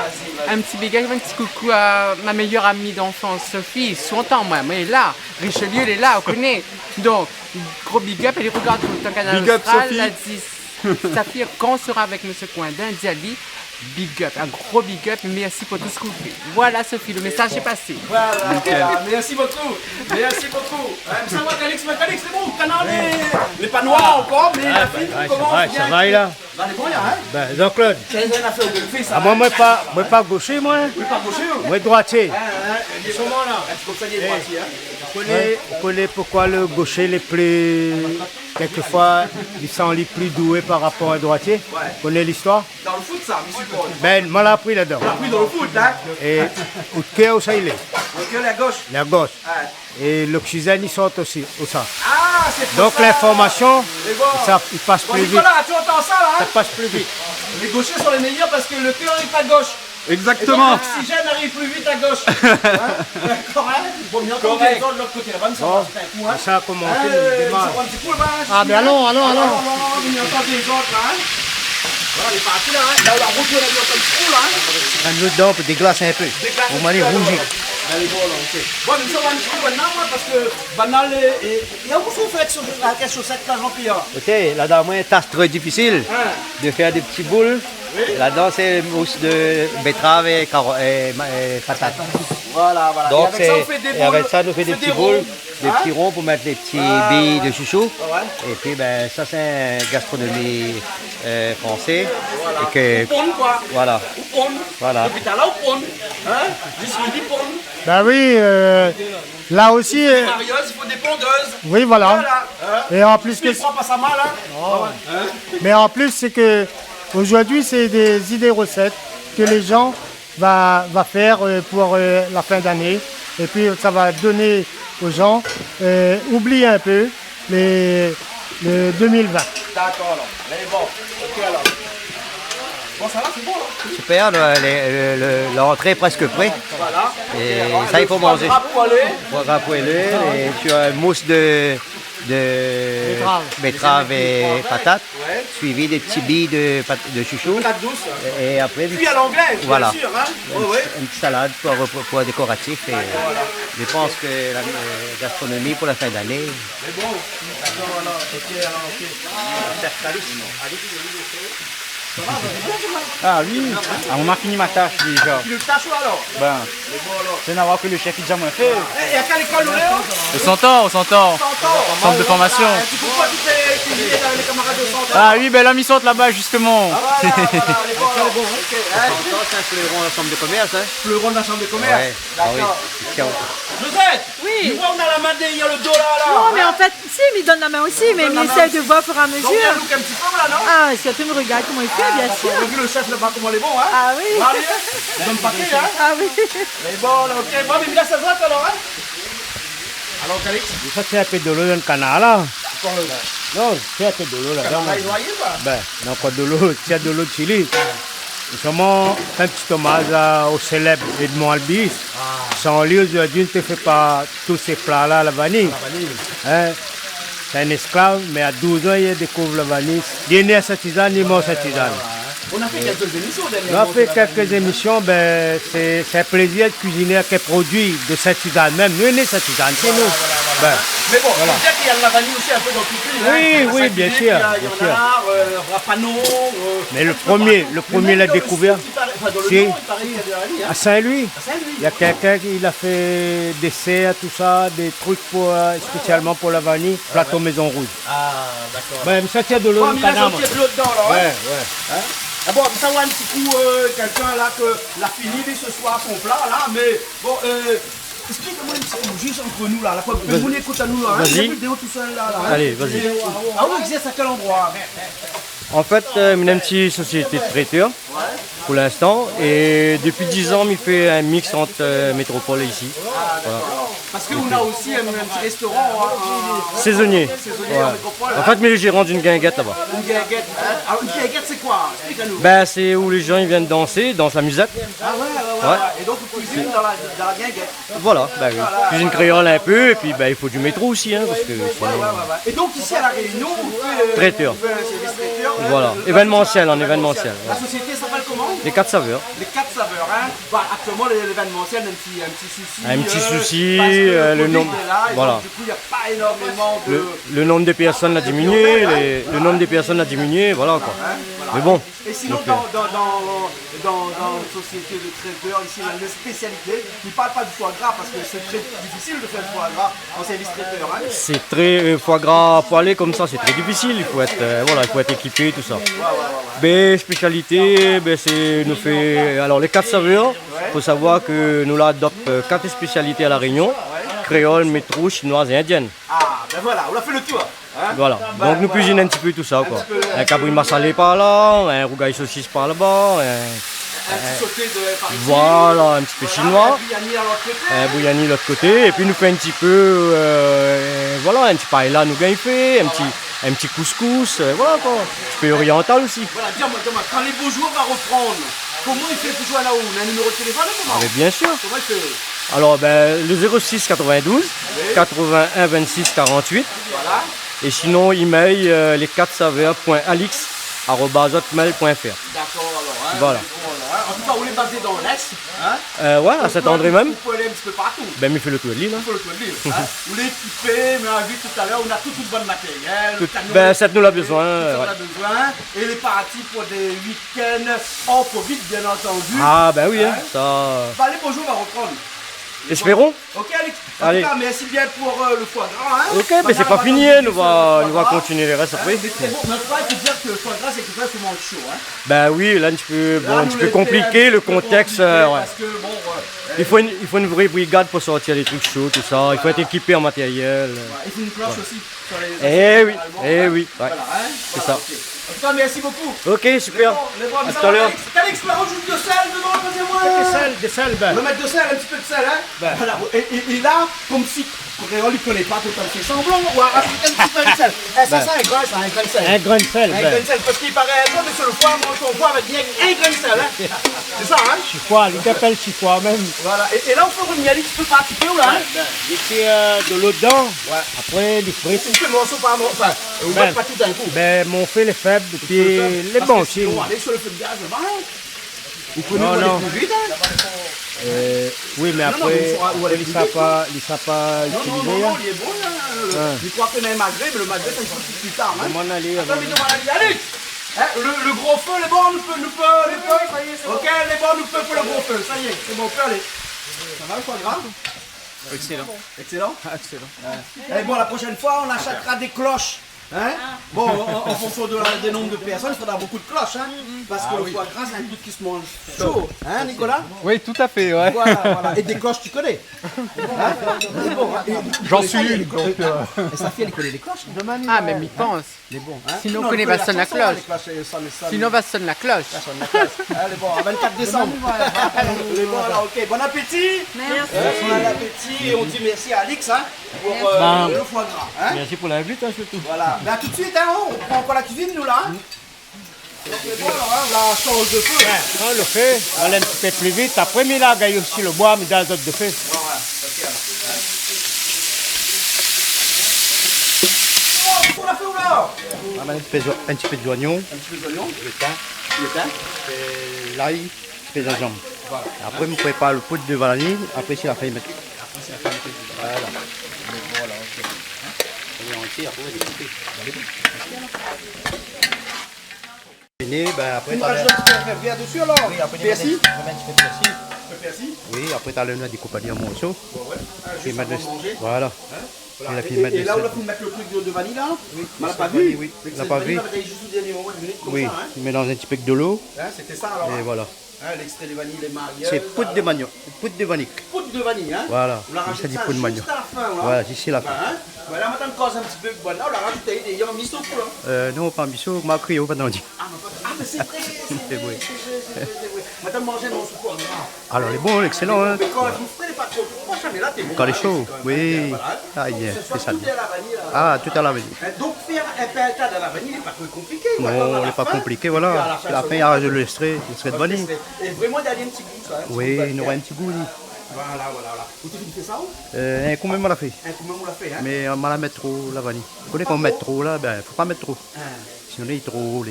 Un petit big up, un petit coucou à ma meilleure amie d'enfance, Sophie. 60 ans, moi. Mais elle est là. Richelieu, elle est là, on connaît. Donc, gros big up. Elle regarde tout le temps Canal Big up, Austral. Sophie. Elle a dit, Saphir, quand on sera avec M. Coindin, Diali, big up. Un gros big up. Merci pour tout ce que vous faites. Voilà, Sophie, le message est passé. Voilà. Merci beaucoup. Merci beaucoup. Ça va, Calix, c'est bon. Canal les pas noirs encore, mais la fille, comment Ça va, là? Dans les moyens, hein? Ben, Jean-Claude. Quelle a fait au fils, Ah, moi, pas gaucher, moi. Oui, pas gaucher, ou? Moi, droitier. Ils sont là. Est-ce que ça y est droitier, hein? Vous connaissez pourquoi le gaucher les plus. Quelquefois, ils sont les plus doués par rapport à droitier? Ouais. Vous connaissez l'histoire? Dans le foot, ça, je suppose. Ben, moi, l'ai appris là-dedans. On l'a pris dans le foot, hein? Et au cœur, ça, il est. Donc, la gauche. La gauche. Ouais. Et l'oxygène, il sort aussi. Au ça. Ah, c'est pour Donc, ça. l'information, Et bon. il passe Bon, plus vite. Nicolas, tu entends ça, là, Ça hein? passe plus vite. Les gauchers sont les meilleurs parce que le cœur est à gauche. Exactement. Et donc, l'oxygène arrive plus vite à gauche. D'accord, hein? Bon, bien entendu, les autres de l'autre côté. La bonne, ça va se faire un coup, hein? Ça a commencé. Un petit coup, là-bas, hein? Ah, mais allons. Bien entendu, les autres, là, hein? Voilà, les partis, là, hein? Là où la route, on a dit, un petit coup, là, hein? Un autre dent pour déglacer un peu. Vous m'allez rougir. Allez, bon, là, ok. Bon, mais ça va un petit coup maintenant, moi, parce que banal et on vous fait avec les chaussettes, là, Jean-Pierre. Ok, là-dedans, moi, une tâche très difficile de faire des petits boules. Là-dedans, c'est mousse de betterave et patates. Voilà. Donc, et avec ça, on fait des et avec ça, nous fait des on fait petits boules, des petits ronds pour mettre les petits billes de chouchou. Ouais. Et puis, ben, ça, c'est une gastronomie française. Voilà. Et que, Ou pon, quoi. voilà. Ou pon. Voilà. Et puis t'as là, ou pon. Hein? Jusqu'au dit pon. Ben oui, là aussi. Marieuse, il faut des pondeuses. Oui, voilà. Et en plus que. Pas ça mal, hein? Hein? Mais en plus, c'est que aujourd'hui, c'est des idées recettes que les gens va faire pour la fin d'année. Et puis, ça va donner aux gens, oublier un peu le 2020. D'accord, alors. Mais bon, ok, alors. Bon, ça va, c'est bon, là? Super, l'entrée est presque prête. Voilà. Et ça, il faut manger. Foie poêlé et sur une mousse de betterave et patates, suivi des petits billes de chouchou. Et après, Puis à l'anglais, voilà. bien sûr, hein? Une petite salade pour décoratif. Et je pense que la gastronomie pour la fin d'année. Mais bon, d'accord, alors, ok. Ah oui, on a fini ma tâche déjà. Tu le tâches alors? Ben, Mais bon, alors. c'est d'avoir que le chef il déjà moins fait. Et à quelle école, Léo? Au Centaure. Centre de formation. Tu peux pas toutes les cuisiner dans les camarades de centre? Ah oui, ben là, ils sont là-bas justement. Les bons, ok. C'est un fleuron de la chambre de commerce. Hein? Fleuron de la chambre de commerce? Ouais. D'accord. Ah oui. Josette, tu vois, on a la main, il y a le dos là. Non, mais en fait, si, il me donne la main aussi, mais il essaie de voir au fur et à mesure. Donc, il y a un look un petit peu là, non? Ah, si tu me regardes comment il fait, bien sûr. On a vu le chef là-bas, comment il est bon, hein? Ah oui. Il donne paquet, hein? Ah oui. Mais bon, là, ok. Bon, mais là, ça se voit alors, hein? Alors, Calix? Ça, c'est un peu de l'eau dans le canal, là. Non, c'est un peu de l'eau là. Canal noyé, quoi? Ben, non, pas de l'eau, c'est de l'eau de Chili. Nous sommes un petit hommage au célèbre Edmond Albis. Sans lui, aujourd'hui, ne te fait pas tous ces plats-là à la vanille. Hein? C'est un esclave, mais à 12 ans, il découvre la vanille. Il est né à Saint-Isane, il est mort à Saint-Isane. On a fait quelques émissions On a dernièrement. fait quelques émissions, ben, c'est un plaisir de cuisiner avec un produit de Saint-Isane. Même nous, on est Saint-Isane, c'est nous. Mais bon, voilà. faut dire qu'il y a de la vanille aussi un peu dans toute l'île. Oui, oui, bien sûr, bien Il y sûr. en a, Rapano. Mais le premier l'a découvert, c'est à Saint-Louis. À Saint-Louis. Il y a quelqu'un qui a fait des serres, tout ça, des trucs pour, spécialement pour la vanille, plateau Maison Rouge. Ah, d'accord. Ben, ça tient de l'eau Bon, dans le mais là, canard. j'ai de l'eau dedans, là. Ouais, Ouais. ouais. Hein? Ah bon, ça va un petit coup, quelqu'un là que l'a fini ce soir son plat là, mais bon, explique-moi un petit coup, juste entre nous là, Vas-y. vous écoutez à nous là, hein, Vas-y. il y a une vidéo tout seul là. Hein. Allez, vas-y. Ah oui, existe à quel endroit? En fait, on a une petite société de traiteur pour l'instant et depuis 10 ans, il fait un mix entre métropole et ici. Voilà. Parce qu'on a aussi un petit restaurant Saisonnier. Saisonnier Ouais. en métropole. En fait, mais le gérant d'une guinguette là-bas. Une guinguette, hein. Alors une guinguette c'est quoi? Explique-nous. Ben, c'est où les gens ils viennent danser, dansent la musette. Ah ouais. Ouais. Et donc vous cuisinez dans la guinguette. Voilà, ben oui. Cuisine créole un peu et puis ben, il faut du métro aussi. Hein, parce que sinon... Et donc ici à La Réunion, vous faites Traiteur. vous faites un service traiteur. Voilà, événementiel, en événementiel. La Ouais. société s'appelle comment? Les 4 saveurs. Les 4 saveurs, hein. Bah, actuellement, l'événementiel, un petit souci. Un petit souci, parce que le Covid nombre. est là, et Voilà. donc, du coup, il n'y a pas énormément de. Le nombre de personnes a diminué, le nombre de personnes a diminué, voilà quoi. Mais bon. Et sinon, donc, dans une société de traiteurs, ici, on a une spécialité. Ils ne parlent pas du foie gras parce que c'est très difficile de faire du foie gras en service traiteur. Hein. c'est très foie gras poêlé comme ça, c'est très difficile. Il faut être, voilà, il faut être équipé, tout ça. Ben, spécialité, ben, c'est nous fait. Alors les 4 saveurs, il faut savoir que nous là adopte 4 spécialités à la Réunion, créole, métro, chinoise et indienne. Ah, ben voilà, on a fait le tour. Hein. Voilà. Donc nous cuisinons un petit peu tout ça quoi. Un cabri massalé par là, un rougail saucisse par là-bas, Un petit sauté de par ici. voilà, un petit peu chinois. Un biryani à l'autre côté. Un bouillani de l'autre côté, et puis nous fait un petit peu, voilà, un petit paella nous gagne fait, un petit couscous, voilà quoi, un petit peu oriental aussi. Voilà, dis-moi, quand les beaux jours va reprendre, comment il fait pour jouer à la OUN? Un numéro de téléphone à un moment? Mais bien sûr. Comment il fait? Alors ben, le 06 92 81 26 48, Voilà. et sinon email les 4 saveurs.alix@hotmail.fr. D'accord, alors. Hein, Voilà. bon, alors, hein. En tout cas, on est basé dans l'Est. Hein. Ouais, à Saint-André même. Vous pouvez aller un petit peu partout. Ben, il fait le tour de l'île. Hein. Vous pouvez le tour de l'île. Hein. Vous l'équipez, mais on a vu tout à l'heure, on a tout le bon matériel. le camion Ben, est ça nous l'a équipé, besoin. tout ça, on Ouais. a besoin. Et il est parti pour des week-ends hors Covid, bien entendu. Ah ben oui, hein, Hein. ça. Bah, les beaux jours va reprendre. Espérons. Ok, Alex. En Allez. tout cas, merci bien pour le foie gras. Hein. Ok, mais c'est pas fini, nous va continuer les restes après. Mais très bon. Mais après, il faut dire que le foie gras, c'est quelque chose qui mange chaud. Hein. Ben oui, là un petit peu, Là, bon, un nous, petit peu les compliqué le fait un petit peu contexte. compliqué Ouais. Parce que, bon, Il faut une vraie brigade pour sortir des trucs chauds, tout ça. Il faut être équipé en matériel. il faut une cloche Ouais. aussi. Sur les Eh oui, généralement, eh hein. oui, ouais. Voilà, hein. C'est Voilà, ça. ok. En tout cas, merci beaucoup. Ok, super. Les bons, À ça tout à va, l'heure. Alex. Alex, tu vas rajouter de sel dedans, deuxième mois. Des sel, ben. On va mettre de sel, un petit peu de sel, hein. Voilà. Et là, comme si Coréol, il ne connaît pas tout à fait semblant, on va rajouter un petit peu de sel. Eh, ça, Ben. c'est un grain, ça, un grain de sel. Un grain de sel, Un ben. grain de sel, parce qu'il paraît un peu, mais sur le foie, mange ton foie avec bien un grain de sel, hein. C'est ça, hein. Chifois, il t'appelle chifois même. Voilà. Et là, on fait une miel, tu peux pas un petit peu, là, hein. Il fait de l'eau dedans, après du frites. Tu fais morceau par morceau, enfin, on Ben. ne pas tout d'un coup. Ben, mon fait les faibles, puis les Parce bons que aussi. sinon, moi. aller sur le feu de gaz, ben, il faut Non, nous non. aller plus vite, hein. Oui, mais Non, non, après, mais il faut aller il plus ne vite, sera pas Non, utilisé. non, non, hein. il est bon, là. Ouais. Il croit qu'on a un magret, mais le magret, ça, il faut plus tard, hein. On m'en allait Attends, avant. mais demande à lui, allez. Hein, le gros feu, les bons, nous peut, les feux. Ok, les bons, nous peut pour le gros feu. Ça y est, c'est bon, on peut aller. Ça va, le foie gras? Excellent. Excellent? Excellent. Et bon, la prochaine fois, on achètera des cloches. Hein? Bon, en fonction des nombres de personnes, il faudra beaucoup de cloches. Hein? Parce que le foie gras, c'est un truc qui se mange chaud. Hein, Nicolas? Oui, tout à fait, ouais. Voilà, voilà. Et des cloches, tu connais? Hein? Et bon, J'en suis une, Et sa fille, elle connaît les cloches? Ah, même il pense. Les bons, hein? Sinon, Non, on connaît il connaît va sonner la chanson, hein, cloche. les cloches, ça sonne. Sinon, va sonner la cloche. Ça sonne la cloche. Allez, bon, à 24 décembre. Les bons, alors, ok. Bon appétit. Merci. Bon appétit. Et on dit merci à Alix, hein, pour Ben, le foie gras. Hein? Merci pour l'invite, hein, surtout. Voilà. Mais à tout de suite, hein, on prend encore la cuisine, nous, là. Hein? Donc, les bons, alors, hein, la change de feu. On le fait, on allait un petit peu plus vite. Après, mais là, il y a aussi le bois, mais dans les autres de fait. Voilà. Ok, alors. Oh, on a fait où, là? On va mettre un petit peu d'oignon, Un petit peu d'oignon. le thym, Le thym. et l'ail, un petit peu de gingembre. Après, vous prépare le poudre de vanille. Après, c'est la faille mettre. Voilà. voilà, ok. Et entière, ouais, découpée. Fini, ben après Tu t'as rajoutes un petit peu de verre dessus alors? Oui, après Persil? tu mets un petit peu de persil. Le persil? Oui, après t'as le noix découpé en morceaux. Ouais. Ah, Puis juste mettre avant de manger. Voilà. Voilà. Et là, Et là, on a pu mettre le truc de vanille là? Oui. On l'a pas vanille, vu? oui. Mais On l'a cette pas vanille, vu. on l'avait juste au dernier moment, une minute comme Oui, ça. Hein? tu mélanges un petit peu de l'eau. Hein, c'était ça alors? Et Hein? voilà. Hein, l'extrait de vanille, les marieuses. C'est poudre de manioc. Poudre de vanille. Poudre de vanille, hein? Voilà. On l'a Ça rajouté dit ça poudre de manioc. juste à la fin, là. Voilà, d'ici la fin. Hein? Ben là, maintenant, cause un petit peu. Bon, là, on l'a rajouté. Il y a un miso pour là. Non, pas un bisou, ma cryo, pas dans le dit. Ah, mais c'est vrai, c'est vrai. Madame mangeait dans ce coin. Alors, il est bon, excellent. Hein. Mais quand vous ferez les pas trop proches, mais là, t'es bon. Quand il est chaud, oui. Ah, yeah, c'est ça. Ah, tout à la vanille. Donc, faire un pelletage à la vanille n'est pas très compliqué. Non, il n'est pas compliqué, voilà. À la fin, il y a le l'extrait de vanille. Et vraiment, il y a un petit goût, ça. Oui, il aura un petit goût. Voilà. Vous t'avez fait ça où? Quand même, on l'a fait. Comment on l'a fait, hein? Mais on va mettre trop, la vanille. Vous connaissez qu'on met trop, là, ben, faut pas mettre trop. Sinon, il est trop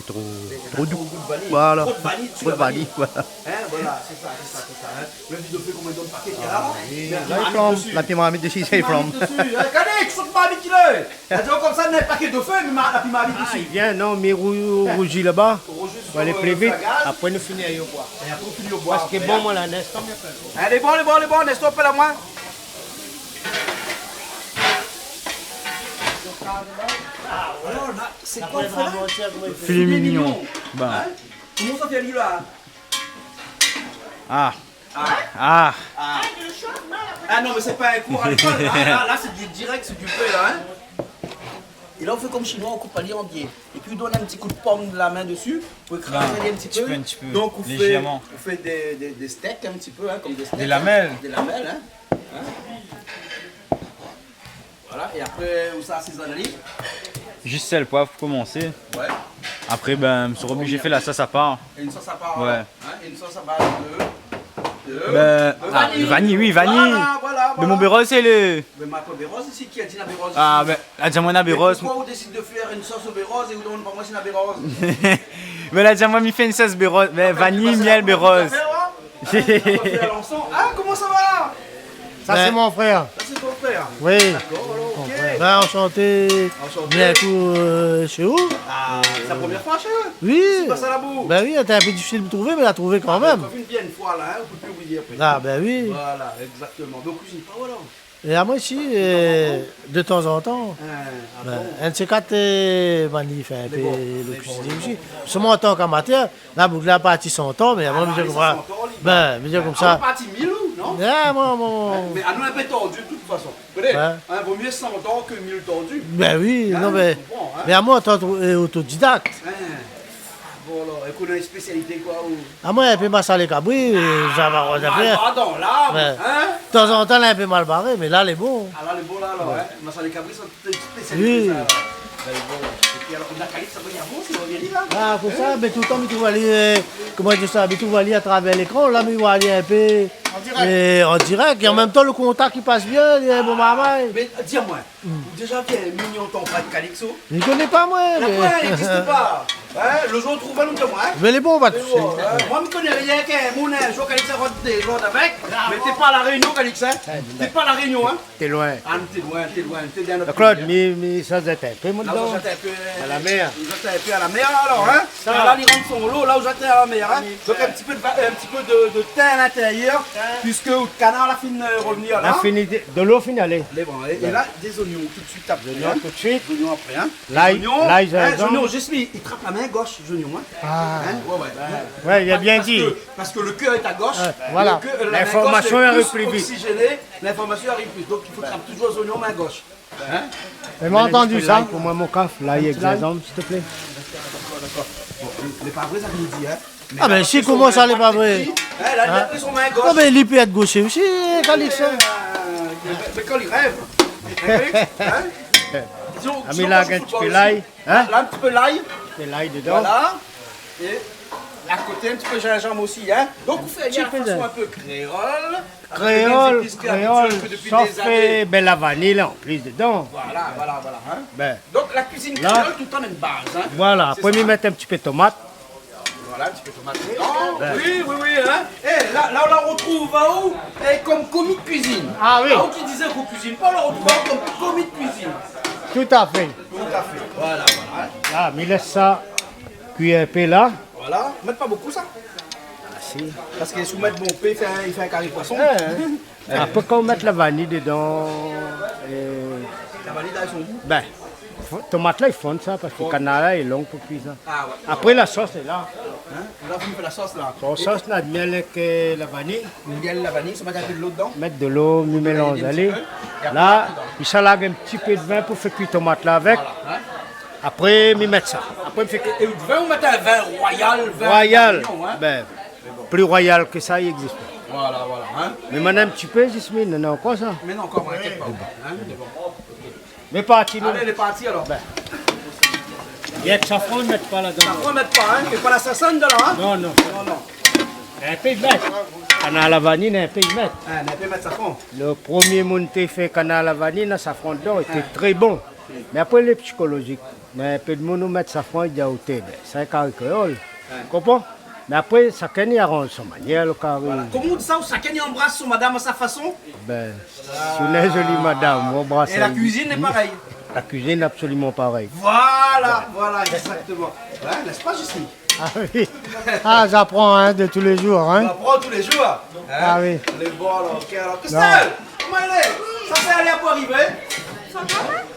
doux. Voilà. Trop de vanille, Trop de vanille, voilà. Hein, voilà, c'est ça. Hein. Le vide de feu, combien de paquets qu'il y a là? Là, il flambe. La pimamite dessus, ça, il flambe. Regardez, tu sautes pas vite qu'il est. C'est-à-dire comme ça, il y a un paquet de feu, mais la pimamite dessus. Il vient, non, mais rougit là-bas. On va aller plus vite. Après, nous finissons à boire. Et après, on finit au bois. Parce que bon, moi, la neige, tant mieux. Allez, bon, Nestor, appelle à moi. Ah, voilà, c'est quoi le frais là? Filet mignon. Bah. Hein? Comment ça fait lui là? Ah. Ah non, mais c'est pas un cours à l'école. Là c'est du direct, c'est du peu là. Hein? Et là on fait comme chinois, on coupe à l'irlandier. Et puis on donne un petit coup de pomme de la main dessus pour écraser un petit peu. Donc on fait des steaks un petit peu, hein, comme des steaks. Des lamelles. Des lamelles, hein. Voilà, et après où ça assaisonne. Juste sel, poivre pour commencer. Ouais. Après, ben, je suis obligé de faire la sauce à part. Et une sauce à part. Ouais. Hein, et une sauce à base de vanille, oui, vanille. Voilà. Mais mon béros, c'est le. Mais ma bérose ici, qui a dit la bérose? Ah, ben, la diamona béros. Pourquoi on décide de faire une sauce au bérose et on donne pas moi c'est la bérose? Mais la diamona m'y fait une sauce béros. Vanille, miel, béros. Ah, comment ça va là? Ça, c'est mon frère. Ça, c'est ton frère? Oui. D'accord, alors, ok. Ben, enchanté. Bientôt chez vous. Ah, c'est la première fois chez eux? Oui. C'est pas ça la boue? Ben oui, c'était un peu difficile de trouver, mais elle a trouvé quand même. On cuisine bien une fois là, hein, on peut plus oublier après. Ah, ben oui. Voilà, exactement. Mais on cuisine pas, voilà. Et à moi ici, de temps en temps, un de ces quatre, il fait un peu le cuisinier aussi. Seulement en tant qu'amateur, là, vous avez parti son temps, mais moi, je dis comme ça. On est parti 1000 non? Mais à nous un peu tordu de toute façon. Vaut mieux 100 ans que 1000 tordus. Ben oui, non, mais à moi, en tant qu'autodidacte. Voilà, et qu'on a une spécialité quoi ou... À moi, un peu ma salé cabri, j'avais un pardon, là, hein? De temps en temps, elle est un peu mal barrée, mais là, elle est bon. Ah là, elle est bon là, alors, hein? Ma salé cabri, c'est une spécialité. Oui. Ça, elle est bon. Et puis alors, on a calé, ça va y avoir, c'est revenu là. Ah, pour ça, mais tout le temps, tu vas aller, comment dire ça, tu vas aller à travers l'écran, là, mais tu vas aller un peu en direct, et en même temps, le contact, il passe bien, il est bon maman. Mais dis-moi, déjà, quel mignon ton frère de Calixo? Je ne connais pas, moi. Il n'existe pas. Le jour où on trouve un autre moi. Mais les bons, on va te moi, je ne connais rien qu'un mon jour Calix a rodé, jour avec. Mais t'es pas à la Réunion, Calix, hein? T'es pas à la Réunion, hein? T'es loin. Ah, t'es loin, t'es bien notre Claude, mais ça, j'étais un peu, moi, dedans. À la mer. J'étais un peu à la mer, alors, hein? Là, il rentre son lot, là où j'étais à la mer, hein? Donc, un petit peu de thym à l'intérieur, puisque le canard a fini de revenir là. De l'eau finale. Et là, des oignons tout de suite après. Oignons tout de suite. Oignons après, hein? L'ail, oignons, Jesmi, il trappe la main gauche, oignons, hein? Ah. Ouais, il a bien dit. Parce que le cœur est à gauche. Voilà. L'information arrive plus vite. Oxygénée, l'information arrive plus. Donc, il faut trapper toujours les oignons main gauche. Hein? Vous m'avez entendu ça? Pour moi, mon caf, l'ail exemple, s'il te plaît. D'accord. Les pas vrais, ça nous dit, hein? Ah ben si, comment ça les pas vrai? Là, il a pris son main gauche. Non mais il peut être gaucher aussi, Calix. Mais quand il rêve. Ah mais là, un petit peu l'ail. Là, un petit peu l'ail. Et l'ail dedans. Voilà. Et à côté, un petit peu gingembre aussi, hein. Donc, vous faites une façon un peu créole. Créole, ça fait ben, la vanille en plus dedans. Voilà. Hein. Ben. Donc, la cuisine créole, tout le temps, a une base. Hein. Voilà, après, mettre un petit peu de tomate. Voilà, un petit peu de tomate dedans. Oui, hein. Et là, on la retrouve où comme commis de cuisine. Ah oui. Là où qui disait qu'on cuisine pas, on la retrouve comme commis de cuisine. Tout à fait. Voilà. Là, mais laisse ça cuire un peu là. Voilà, mettre pas beaucoup ça. Si. Parce que si vous mettez bon pain, il fait un carré poisson. Après, quand on met la vanille dedans, La vanille dans son goût. ben, tomate là, ils font ça parce que le canard là est long pour cuire ça. Ah ouais. Après, la sauce est là. Là, vous me faites la sauce là. La sauce là, miel avec la vanille. Miel, la vanille, ça met un peu de l'eau dedans. Mettre de l'eau, nous mélange, allez. Là, il s'alague un petit peu de vin pour faire cuire tomate là avec. Après, il met ça. Après, il fait Et le vin, vous mettez un vin royal, royal. Avignon, hein. Ben, plus royal que ça, il n'existe pas. Voilà. Hein. Mais maintenant, un petit peu, Jasmine, non, quoi ça? Mais non, encore, t'inquiète pas. Hein, c'est bon. Mais parti, nous. Allez, elle est partie alors. Il y a de safran, ne mettre pas là-dedans. Ça ne mettre pas, hein. C'est pas l'assassin de là, hein. Non. Un peu de mettre. Canard à la vanille, un peu de mettre. Un peu mettre safran. Le premier monté fait canard à la vanille, le safran dedans était très bon. Mais après, il est psychologique. Mais un peu de monde mettre safran, il y a au thé. C'est un carré créole. Comprends? Mais après, chacun y arrange son manière, le carré. Comment on dit ça? Chacun y embrasse son madame à sa façon? Ben, si on est jolie madame, on embrasse. Et la cuisine est pareille. La cuisine est absolument pareille. Voilà, exactement. Ouais, n'est-ce pas, Justine? Ah oui. Ah, j'apprends hein, de tous les jours. On Hein. apprend tous les jours. Hein? Ah oui. Les bons, alors, ok. Alors, Christelle, comment elle est? Ça fait aller à quoi arriver?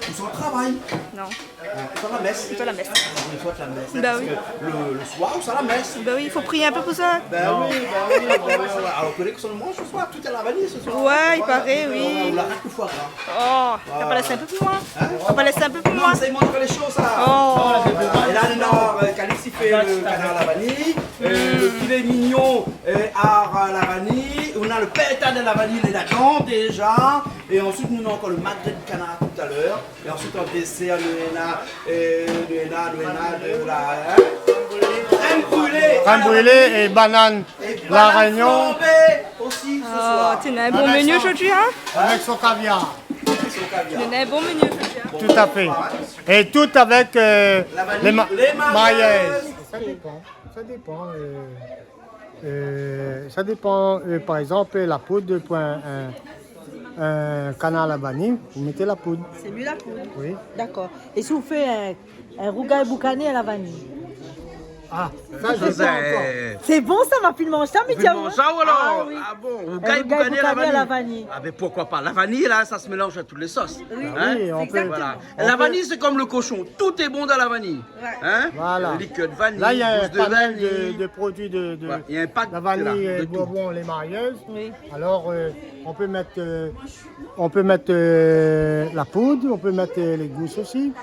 Ils sont au travail. Non. Ils sont à la messe. Plutôt la messe. Ils sont à la messe. Bah Parce oui. que le soir, ils sont à la messe. Bah oui, il faut prier un peu pour ça. Ben oui. Alors, vous connaissez que son mange ce soir, tout est à la vanille ce soir. Ouais, il paraît, oui. On l'arrête le foie gras. Oh, t'as pas laissé un peu plus loin? T'as pas laissé un peu plus Non, loin? ça, il montre les choses, ça. Oh. Et là, non, Calix, il fait le canard à la vanille, le filet mignon à la vanille, on a le pétard de la vanille là-dedans déjà, et ensuite nous avons encore le magret de canard tout à l'heure, et ensuite on dessert le henna de la crème brûlée. Crème brûlée et banane. La Réunion. Aussi ce Oh, soir. tu as un bon menu aujourd'hui, hein? Avec son caviar. Tu as un bon menu aujourd'hui, hein? Tout à fait. Et tout avec les maillaises. Ça dépend. Ça dépend. Par exemple, la poudre pour un canard à la vanille, vous mettez la poudre. C'est mieux la poudre. Oui. D'accord. Et si vous faites un rougail boucané à la vanille? Ah, ça je sais encore. C'est bon ça, ma fille mange ça, mais Tu manges ça ou alors? Ah oui. Ah bon, Un rougail rougail boucané à boucané la vanille. Ah mais pourquoi pas? La vanille là, ça se mélange à toutes les sauces. Oui, oui, on peut. Voilà. La vanille c'est comme le cochon, tout est bon dans la vanille. Ouais. Hein? Voilà. Le liqueur de vanille, Là, il y a mousse de pas mal vanille. de produits de Ouais, il y a un pack la vanille, là, de tout. bourbon, les marieuses. Oui. Alors, on peut mettre, la poudre, on peut mettre les gousses aussi.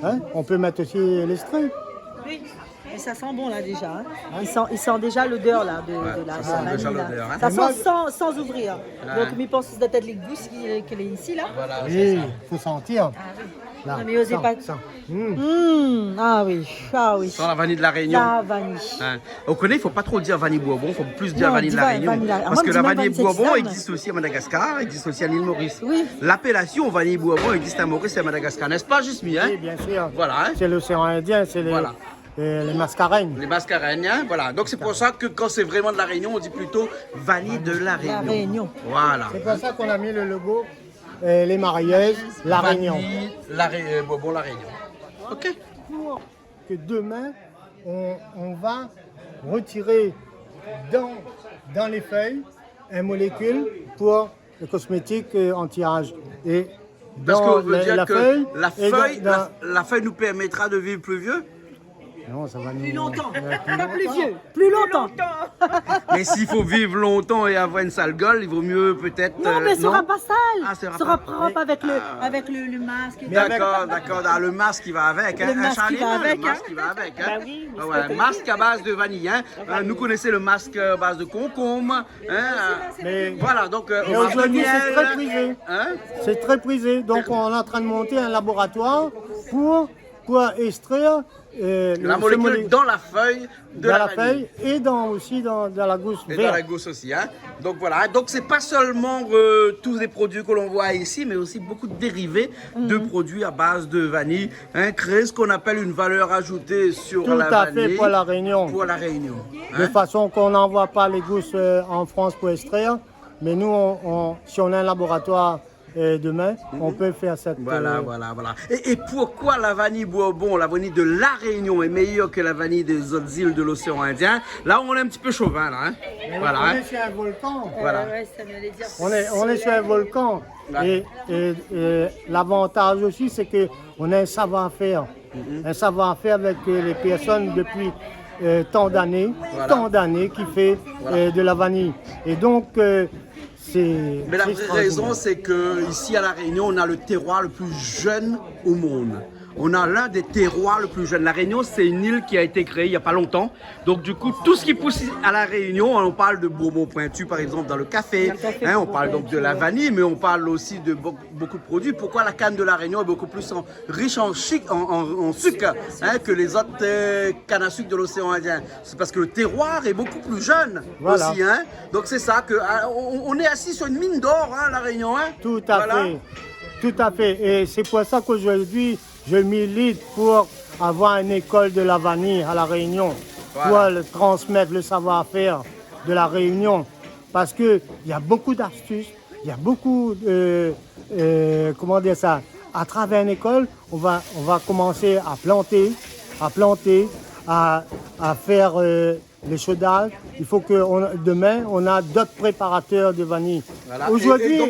Hein? On peut mettre aussi l'extrait. Oui. Et ça sent bon là déjà. Hein. Il sent déjà l'odeur là de la ça sent vanille. déjà là. l'odeur, hein. Ça Et moi, sent sans ouvrir. Donc, je pense que c'est peut-être les gousses qu'elle est ici là. Voilà, Oui, il faut sentir. Ah oui. Là, Non, mais osez sent, pas. sent. Ah oui. Sans la vanille de la Réunion. La vanille. Hein. On connaît, il ne faut pas trop dire vanille Bourbon, il faut plus dire Non, vanille de la dis Réunion. vanille. Alors, Parce moi, que dis la même vanille vanille Bourbon Sextame. existe aussi à Madagascar, existe aussi à l'île Maurice. Oui. L'appellation vanille Bourbon existe à Maurice et à Madagascar, n'est-ce pas, Jusmi? Hein? Oui, bien sûr. Voilà. Hein? C'est l'océan Indien, c'est Voilà. les mascareignes. Les mascareignes, hein, voilà. Donc c'est pour ça que quand c'est vraiment de la Réunion, on dit plutôt vanille de la Réunion. La Réunion. Voilà. C'est pour ça qu'on a mis le logo, les marieuses, la Réunion. Vanille, Bourbon, la Réunion. Ok. Pour que demain, on va retirer dans les feuilles une molécule pour le cosmétique anti-âge. Et Parce que dans vous veut dire la que feuille, la feuille nous permettra de vivre plus vieux? Non, ça va Plus nous... longtemps. Pas plus vieux. Plus longtemps. Mais s'il faut vivre longtemps et avoir une sale gueule, il vaut mieux peut-être... Non, mais ça sera pas sale. Ah, ça ça sera sera propre avec le masque. D'accord, dans le masque qui va avec. Hein. Le masque qui va avec, le masque hein. qui va avec. Hein. Bah oui, mais Ouais, masque à base de vanille. Hein. Nous connaissons le masque à base de concombre. Hein. Mais, Voilà, donc mais on marque de aujourd'hui, c'est très miel. prisé. Hein. C'est très prisé. Donc, on est en train de monter un laboratoire pour pour extraire la molécule dans la feuille de la vanille. Et aussi dans la gousse verte. Et dans la gousse aussi. Hein. Donc voilà, donc c'est pas seulement tous les produits que l'on voit ici, mais aussi beaucoup de dérivés de produits à base de vanille, hein, créer ce qu'on appelle une valeur ajoutée sur la vanille. Tout à fait pour la Réunion. Pour la Réunion. De façon qu'on n'envoie pas les gousses en France pour extraire, mais nous, si on a un laboratoire demain, on peut faire cette... Voilà. Et pourquoi la vanille Bourbon, la vanille de la Réunion est meilleure que la vanille des autres îles de l'océan Indien? Là, on est un petit peu chauvin, là. Hein. Voilà, on est sur un volcan. Voilà. On est sur un volcan. Et l'avantage aussi, c'est qu'on a un savoir-faire. Un savoir-faire avec les personnes depuis tant d'années qui fait de la vanille. Et donc... Mais la vraie raison, c'est qu'ici à La Réunion, on a le terroir le plus jeune au monde. On a l'un des terroirs le plus jeunes. La Réunion, c'est une île qui a été créée il n'y a pas longtemps. Donc du coup, tout ce qui pousse à La Réunion, on parle de bourbon pointu par exemple dans le café. Hein, on parle donc de la vanille, mais on parle aussi de beaucoup de produits. Pourquoi la canne de La Réunion est beaucoup plus riche en sucre que les autres cannes à sucre de l'océan Indien? C'est parce que le terroir est beaucoup plus jeune aussi. Hein. Donc c'est ça, on est assis sur une mine d'or, hein, La Réunion. Hein. Tout à fait. Et c'est pour ça qu'aujourd'hui, je milite pour avoir une école de la vanille à La Réunion, pour transmettre le savoir-faire de La Réunion. Parce qu'il y a beaucoup d'astuces, il y a beaucoup comment dire ça, à travers une école, on va commencer à planter, à faire les chaudages. Il faut que demain, on a d'autres préparateurs de vanille. Voilà. Aujourd'hui,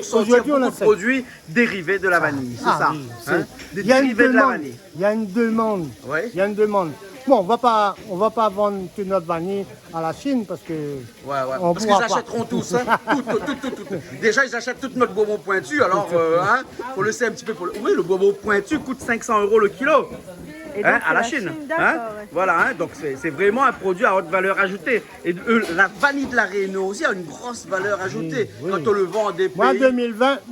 on a produits dérivés de la vanille, c'est ça. Oui, hein? Des dérivés de la vanille. Il y a une demande. Il y a une demande. Bon, on va pas vendre toute notre vanille à la Chine parce que... Parce qu'ils achèteront tous, hein? tout. Déjà, ils achètent tout notre bourbon pointu, alors faut laisser un petit peu pour... Oui, le bourbon pointu coûte 500 € le kilo. Hein, à la Chine. Voilà, hein, donc c'est vraiment un produit à haute valeur ajoutée. Et la vanille de la Réunion aussi a une grosse valeur ajoutée quand on le vend à des pays.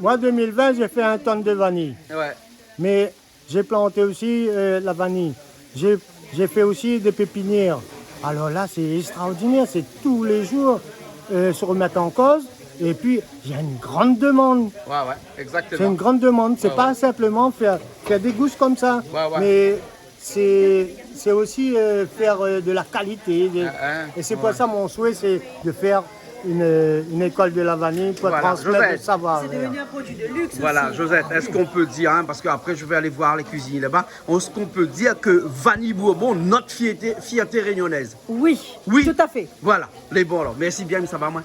Moi, 2020, j'ai fait 1 tonne de vanille. Mais j'ai planté aussi la vanille. J'ai fait aussi des pépinières. Alors là, c'est extraordinaire. C'est tous les jours se remettre en cause. Et puis, il y a une grande demande. Exactement. C'est une grande demande. C'est pas simplement faire des gousses comme ça. Mais c'est aussi faire de la qualité. Et c'est pour ça mon souhait, c'est de faire une école de la vanille pour transmettre le savoir. C'est devenu un produit de luxe. Voilà, aussi. Josette, est-ce qu'on peut dire, hein, parce qu'après je vais aller voir les cuisines là-bas, est-ce qu'on peut dire que vanille Bourbon, notre fierté réunionnaise? Oui, tout à fait. Voilà, les bons alors. Merci bien, ça va moi.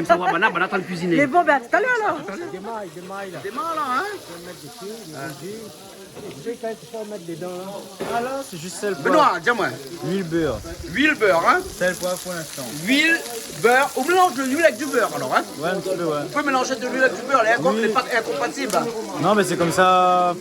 Ça va, on attend de cuisiner. Les bons, ben à tout à l'heure alors. Démarre là, hein. Ah là, c'est juste sel, poivre. Benoît, dis-moi. Huile, beurre. Huile, beurre, hein. Sel, poivre pour l'instant. Huile, beurre. On mélange de l'huile avec du beurre alors, hein. Ouais, un petit peu, ouais. On peut mélanger de l'huile avec du beurre, elle n'est pas incompatible. Non, mais c'est comme ça.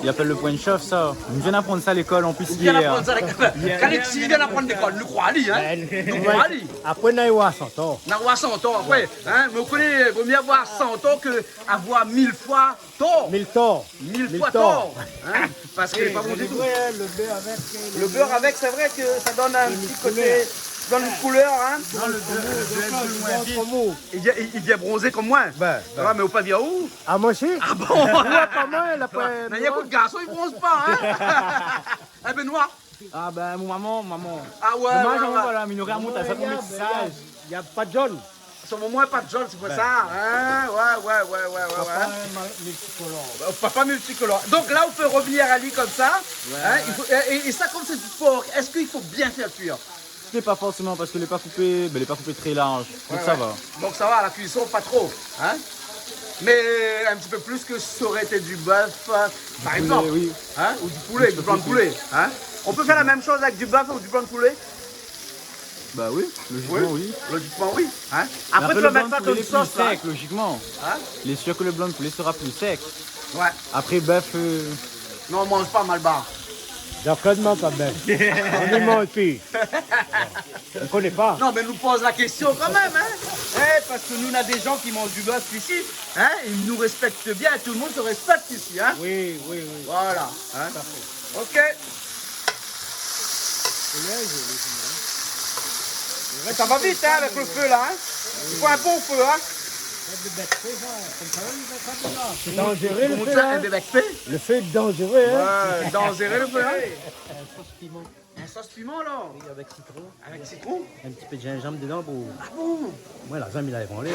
Il appelle le point de chauffe, ça. On vient d'apprendre ça à l'école en plus hier. On vient d'apprendre ça à l'école. Quand il vient d'apprendre l'école, nous croyons à lui, hein. Nous croyons à lui. Après, on a eu 100 ans. On a eu 100 ans, après. Hein. Mais vous connaissez, il vaut mieux avoir 100 ans qu'avoir 1000 fois tort. 1000 torts. 1000 fois tort. Hein. Parce que pas bon du tout. Le beurre avec, c'est vrai que ça donne un petit côté... Dans une couleur, hein. Non, le beurre, il vient bronzer comme moi. Mais au pas via où? Ah, moi aussi. Ah bon? Pas mal, après. Mais il y a beaucoup de garçons, ils bronzent pas, hein. Eh Benoît? Ah ben, mon maman. Ah ouais. Dommage, voilà, mais il aurait remonté à ça pour mettre ça. Il n'y a pas de jaune. Sur mon moins, pas de jaune, c'est pour ça. Hein? Ouais. Papa multicolore. Donc là, on peut revenir à lui comme ça. Hein? Et ça, comme c'est du porc, est-ce qu'il faut bien faire cuire? Pas forcément parce que n'est pas coupé, très large. Donc ça va. Donc ça va, à la cuisson, pas trop. Hein? Mais un petit peu plus que ça aurait été du bœuf, par exemple. Oui. Hein? Ou du poulet, du blanc de poulet. Hein? On peut faire la même chose avec du bœuf ou du blanc de poulet? Bah oui, logiquement oui. Logiquement oui. Hein? Après tu vas mettre ça comme une sauce sec, logiquement. Hein? Il est sûr que le blanc de poulet sera plus sec. Ouais. Après bœuf... Non, on mange pas malbar. D'accord, pas bien. On ne mange plus. On ne connaît pas. Non, mais nous pose la question quand même, hein. Parce que nous, on a des gens qui mangent du bœuf ici, hein. Ils nous respectent bien, tout le monde se respecte ici, hein. Oui. Voilà, hein. Ok. Ça va vite, hein, avec le feu, là, hein. Il faut un bon feu, hein. C'est dangereux le feu, hein. Le feu est dangereux, hein. Ouais, dangereux le feu, hein. Un sauce piment, là. Oui, avec citron. Avec citron. Un petit peu de gingembre dedans pour... Ah bon? Moi, la jambe, il a ébranlé.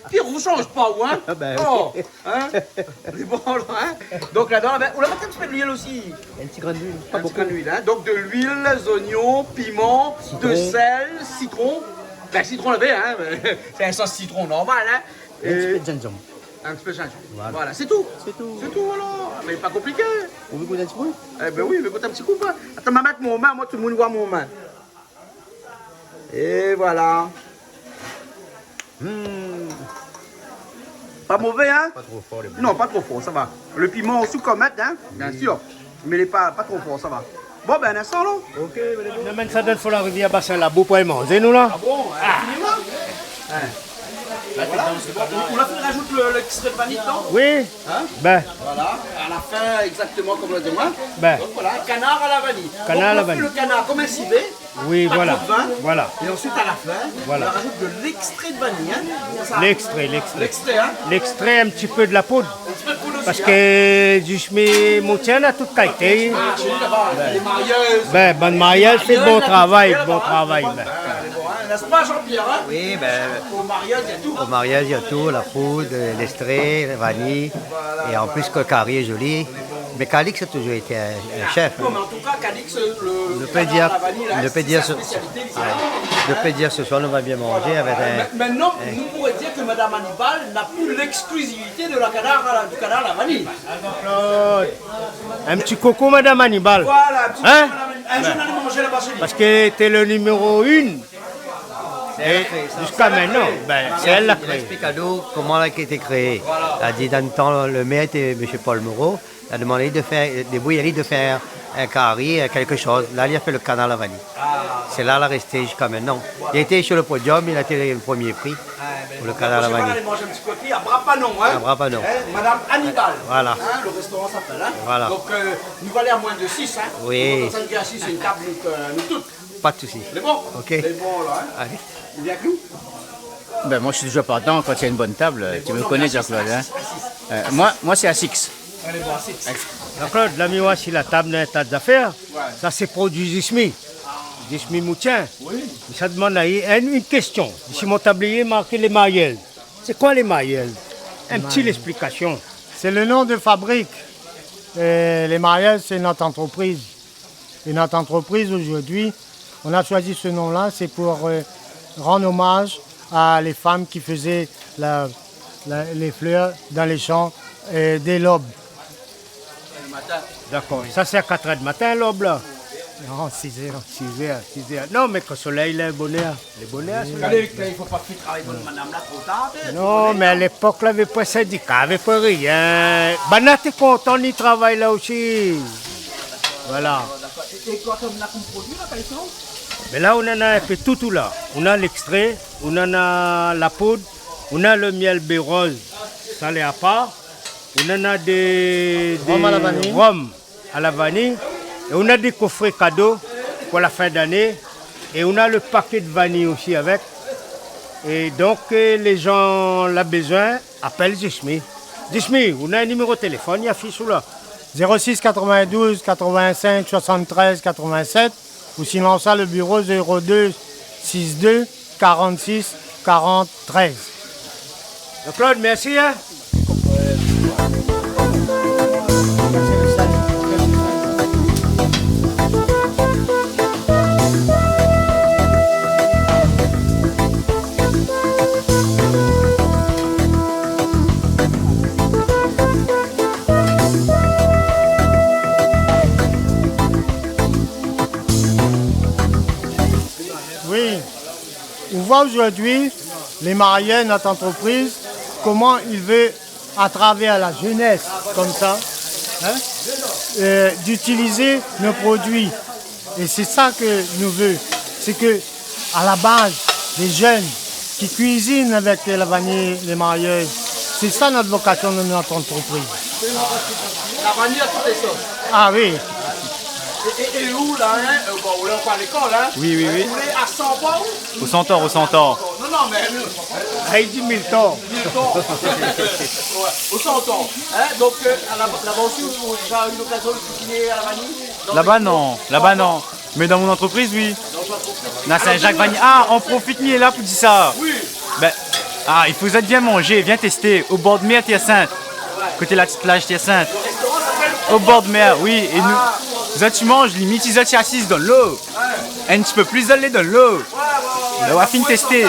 Puis on change pas, ou, hein? Ben, oh, oui. hein? C'est bon, là, hein? Donc là-dedans, on va mettre un petit peu d'huile aussi. Un petit grain d'huile. Un petit grain d'huile, hein? Donc de l'huile, les oignons, piment, de sel, citron. Ben, citron lavé, hein? C'est un sauce citron normal, hein? Et un petit peu de gingembre. Un petit peu de gingembre. Voilà, c'est tout. C'est tout. C'est tout, alors. Mais pas compliqué. Vous voulez goûter un petit peu? Eh ben oui, mais goûte un petit coup, pas. Attends, je vais mettre mon main, moi, tout le monde voit mon main. Et voilà. Pas mauvais, hein? Pas trop fort, les boules. Non, pas trop fort, ça va. Le piment aussi qu'on met, hein? Bien sûr. Mais il n'est pas trop fort, ça va. Bon, ben, un instant, là. Ok, on amène ça dans la rivière Bassin là-bas pour manger, nous, là. Ah bon? Fini, là? Voilà. On l'a fait rajouter l'extrait de vanille dedans? Oui. Hein? Ben. Voilà, à la fin, exactement comme le demain. Ben. Donc voilà, canard à la vanille. Canard à la Donc, on fait vanille. le canard comme un civet. Oui, pas voilà. trop de vin. Voilà. Et ensuite, à la fin, Voilà. on rajoute de l'extrait de vanille. Hein. Ça. L'extrait. L'extrait, hein. L'extrait, un petit peu de la poudre. Un petit peu de poudre aussi, Parce hein. que du chemin moutien a toute qualité. Ah, chez nous, là-bas, les marieuses. Ben, bonne mariage fait bon travail, bon bon travail. Ben. N'est-ce pas, Jean-Pierre, hein? Oui, ben, Au mariage, il y a tout. au mariage, il y a tout, la poudre, l'extrait, la vanille, et en plus que Carré est joli. Mais Calix a toujours été un chef. Non, mais en tout cas, Calix, le Ne peut canard dire, à la vanille, là, ne peut c'est dire, sa spécialité ici. ne peut dire ce soir, on va bien manger avec un... Maintenant, vous pourrez dire que Madame Hannibal n'a plus l'exclusivité de la canard du canard à la vanille. Claude, un petit coco, Madame Hannibal. Voilà, un petit Hein? peu, un jour, on allait manger là-bas chez lui. Parce que t'es le numéro 1. Et jusqu'à maintenant, ben, c'est elle l'a Il créé. explique à nous comment elle a été créée. Elle a dit dans le temps, le maire était M. Paul Moreau. Il a demandé de faire, des bouilleries de faire un carré, quelque chose. Là, il a fait le canard à la vanille. C'est là, elle a resté jusqu'à maintenant. Il a été sur le podium, il a été le premier prix pour le canard à la On va vanille. aller manger un petit coquille à Brapanon, hein? À Brapanon. Hein, Madame Hannibal. Voilà. Hein, le restaurant s'appelle, hein? Voilà. Donc, nous allons aller à moins de 6, hein? Oui. Donc, on assis sur une table, nous toutes. Pas de souci. C'est bon? Ok. C'est bon, là, hein? Allez. Il vient avec nous? Ben, moi, je suis toujours partant quand il y a une bonne table. Tu me connais, Jean-Claude. Hein? Moi, c'est à 6. Allez voir, 6. Jean-Claude, l'ami, moi, si la table d'un tas d'affaires, ça c'est produit Jismi. Jismi Moutien. Oui. Ça demande là, une question. Ici, mon tablier marqué les mailleuls. C'est quoi les mailleuls? Un petit l'explication. C'est le nom de fabrique. Les mariages, c'est notre entreprise. Et notre entreprise, aujourd'hui, on a choisi ce nom-là, c'est pour rendre hommage à les femmes qui faisaient les fleurs dans les champs dès l'aube. D'accord. Ça, c'est à 4 h du matin, l'aube, là? Non, 6 heures. 6 heures, 6 heures. Non, mais quand le soleil, il est bonheur. Les bonheurs, Allez, il ne faut pas faire travailler votre madame là trop tard. non, mais à l'époque, il n'y avait pas de syndicat, il n'y avait pas rien. Banat est content, il travaille là aussi. Voilà. Et quoi comme on a comme produit, là, par exemple? Mais là, on en a un peu tout là. On a l'extrait, on en a la poudre, on a le miel bérose, ça l'est à part. On en a des Rhum à la vanille. rhum à la vanille. Et on a des coffrets cadeaux pour la fin d'année. Et on a le paquet de vanille aussi avec. Et donc, les gens l'ont besoin, appellent Jismi. Jismi, on a un numéro de téléphone, il y a fichu là. 06 92 85 73 87 ou sinon ça le bureau 02 62 46 40 13. Donc Claude, merci. Hein? Oui, on voit aujourd'hui les mariés, notre entreprise, comment il veut, à travers la jeunesse, comme ça, hein, d'utiliser nos produits. Et c'est ça que nous voulons. C'est que, à la base, les jeunes qui cuisinent avec la vanille, les marieuses, c'est ça notre vocation de notre entreprise. La vanille à toutes les sauces. Ah oui. Et où là, hein? Bon, on est encore à l'école, hein? Oui. Vous voulez à 100 points? Au centaure, au centaure. Non, mais... Ah, il dit 1000 tonnes. 1000 tonnes. Ouais, au 100 ans. Hein? Donc, là-bas aussi, vous avez déjà eu l'occasion de cuisiner à la vanille? Là-bas non. Mais dans mon entreprise, oui. Là, c'est Jacques Vanille. Ah, on profite, mi est là pour dire ça. Oui. Ben, il faut être bien manger, viens tester. Au bord de mer, Hyacinthe. Côté la petite plage Hyacinthe. Au bord de mer, oui. Et nous, tu manges, limite, ils sont assis dans l'eau. Un petit peu plus d'aller dans l'eau. On va finir tester.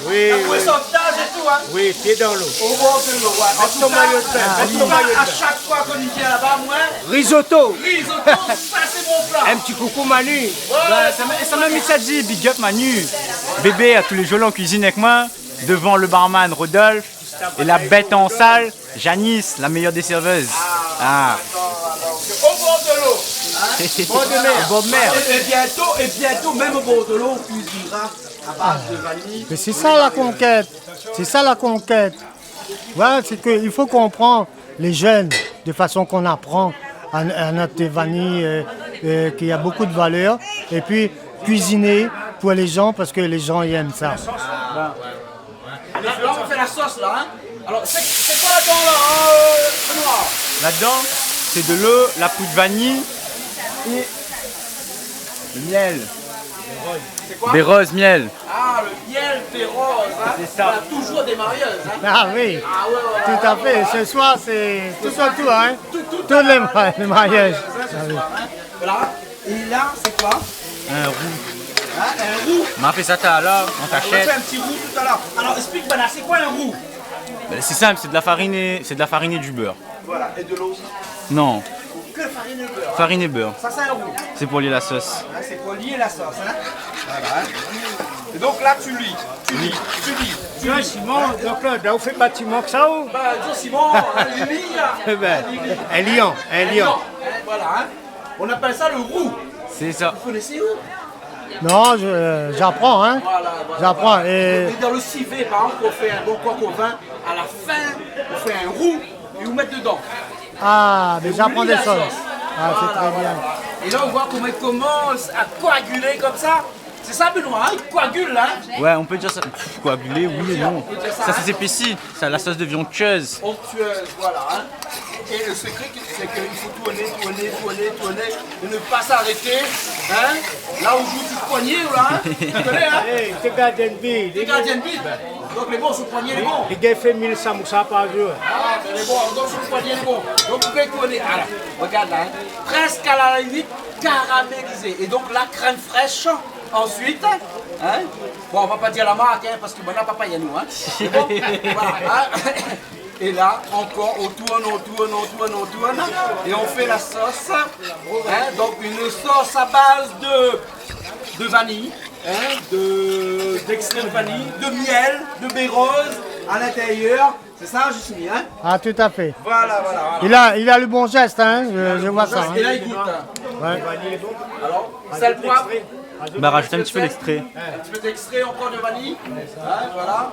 Oui. Sauvetage et tout, hein? Oui, pied dans l'eau. Au bord de l'eau, ouais. En tout cas, à chaque fois qu'on y vient là-bas, moi... Risotto. Ça c'est mon plat. Un petit coucou Manu. Ça m'a mis ça dit, big up Manu. Bébé, à tous les jours en cuisine avec moi. Devant le barman Rodolphe. Et la bête en salle, Janice, la meilleure des serveuses. Au bord de l'eau. Au bord de mer. Et bientôt, même au bord de l'eau, on cuisinera à base de vanille. Mais c'est ça la conquête. C'est ça la conquête. Voilà, c'est qu'il faut comprendre les jeunes de façon qu'on apprend à notre vanille qui a beaucoup de valeur. Et puis cuisiner pour les gens parce que les gens aiment ça. Là, on fait la sauce là. Hein? Alors, c'est quoi là-dedans là, Benoît? Là-dedans, c'est de l'eau, la poudre vanille et le miel. C'est quoi? Des roses, miel. Ah, le miel des roses. Hein? C'est ça. On a toujours des marieuses. Hein? Ah oui, ah, ouais, tout à fait. Ce soir, c'est tout ça, tout, hein? Tous les mariages. Voilà. Et là, c'est quoi? Un roux. Hein, un roux. On a fait ça tout à l'heure, on On a t'achète. fait un petit roux tout à l'heure. Alors, explique, Bana, c'est quoi un roux? C'est simple, c'est de la farine et du beurre. Voilà, et de l'eau aussi. Non, Que farine et beurre. farine et beurre. Ça, c'est un roux. C'est pour lier la sauce. Hein, c'est pour lier la sauce. Hein? Voilà. Et donc là, tu lis. Tu vois, Simon, donc là, on fait bâtiment que ça ou? Bah, dis Simon, un lit. Un lion, un lion. Voilà, hein. On appelle ça le roux. C'est ça. Vous connaissez où? Non, j'apprends, hein. Voilà. J'apprends. Et dans le civet, par exemple, on fait un bon coq au vin. À la fin, on fait un roux et vous mettez dedans. Ah, mais j'apprends des la choses. sauce. Ah, c'est Voilà, très bien. Et là, on voit comment il commence à coaguler comme ça. C'est ça, Benoît, hein? Il coagule, là. Ouais, on peut dire ça. Coaguler, oui et non. peut dire ça, Ça, hein. c'est épaissi. C'est la sauce devient onctueuse. Onctueuse, voilà. Hein? Et le secret, c'est qu'il faut tourner et ne pas s'arrêter. Hein? Là où joue du poignet, là. Hein? Tu connais, hein? Hey, t'es gardien de vie. T'es gardien de but. Donc les bons, ce poignet, les bons. Les gars fait 1000 samoussas par jour. Ah, mais les bons, donc ce poignet, les bons. Donc vous pouvez tourner. Alors, regarde là. Hein? Presque à la limite caramélisé. Et donc la crème fraîche. Ensuite, hein? Bon, on va pas dire la marque, hein, parce que bon, là, papa, il y a nous. Hein? Bon, voilà, hein? Et là, encore, on tourne. Et on fait la sauce. Hein? Donc, une sauce à base de vanille, hein? D'extrait de vanille, de miel, de baie rose à l'intérieur. C'est ça, Justine, hein? Ah, tout à fait. Voilà. Il a le bon geste, hein. Je vois ça. Hein. Et là, il goûte. Ouais. Alors, sel, poivre. Bah, rajoute un petit peu d'extrait. Un petit peu d'extrait encore de vanille. Hein, voilà.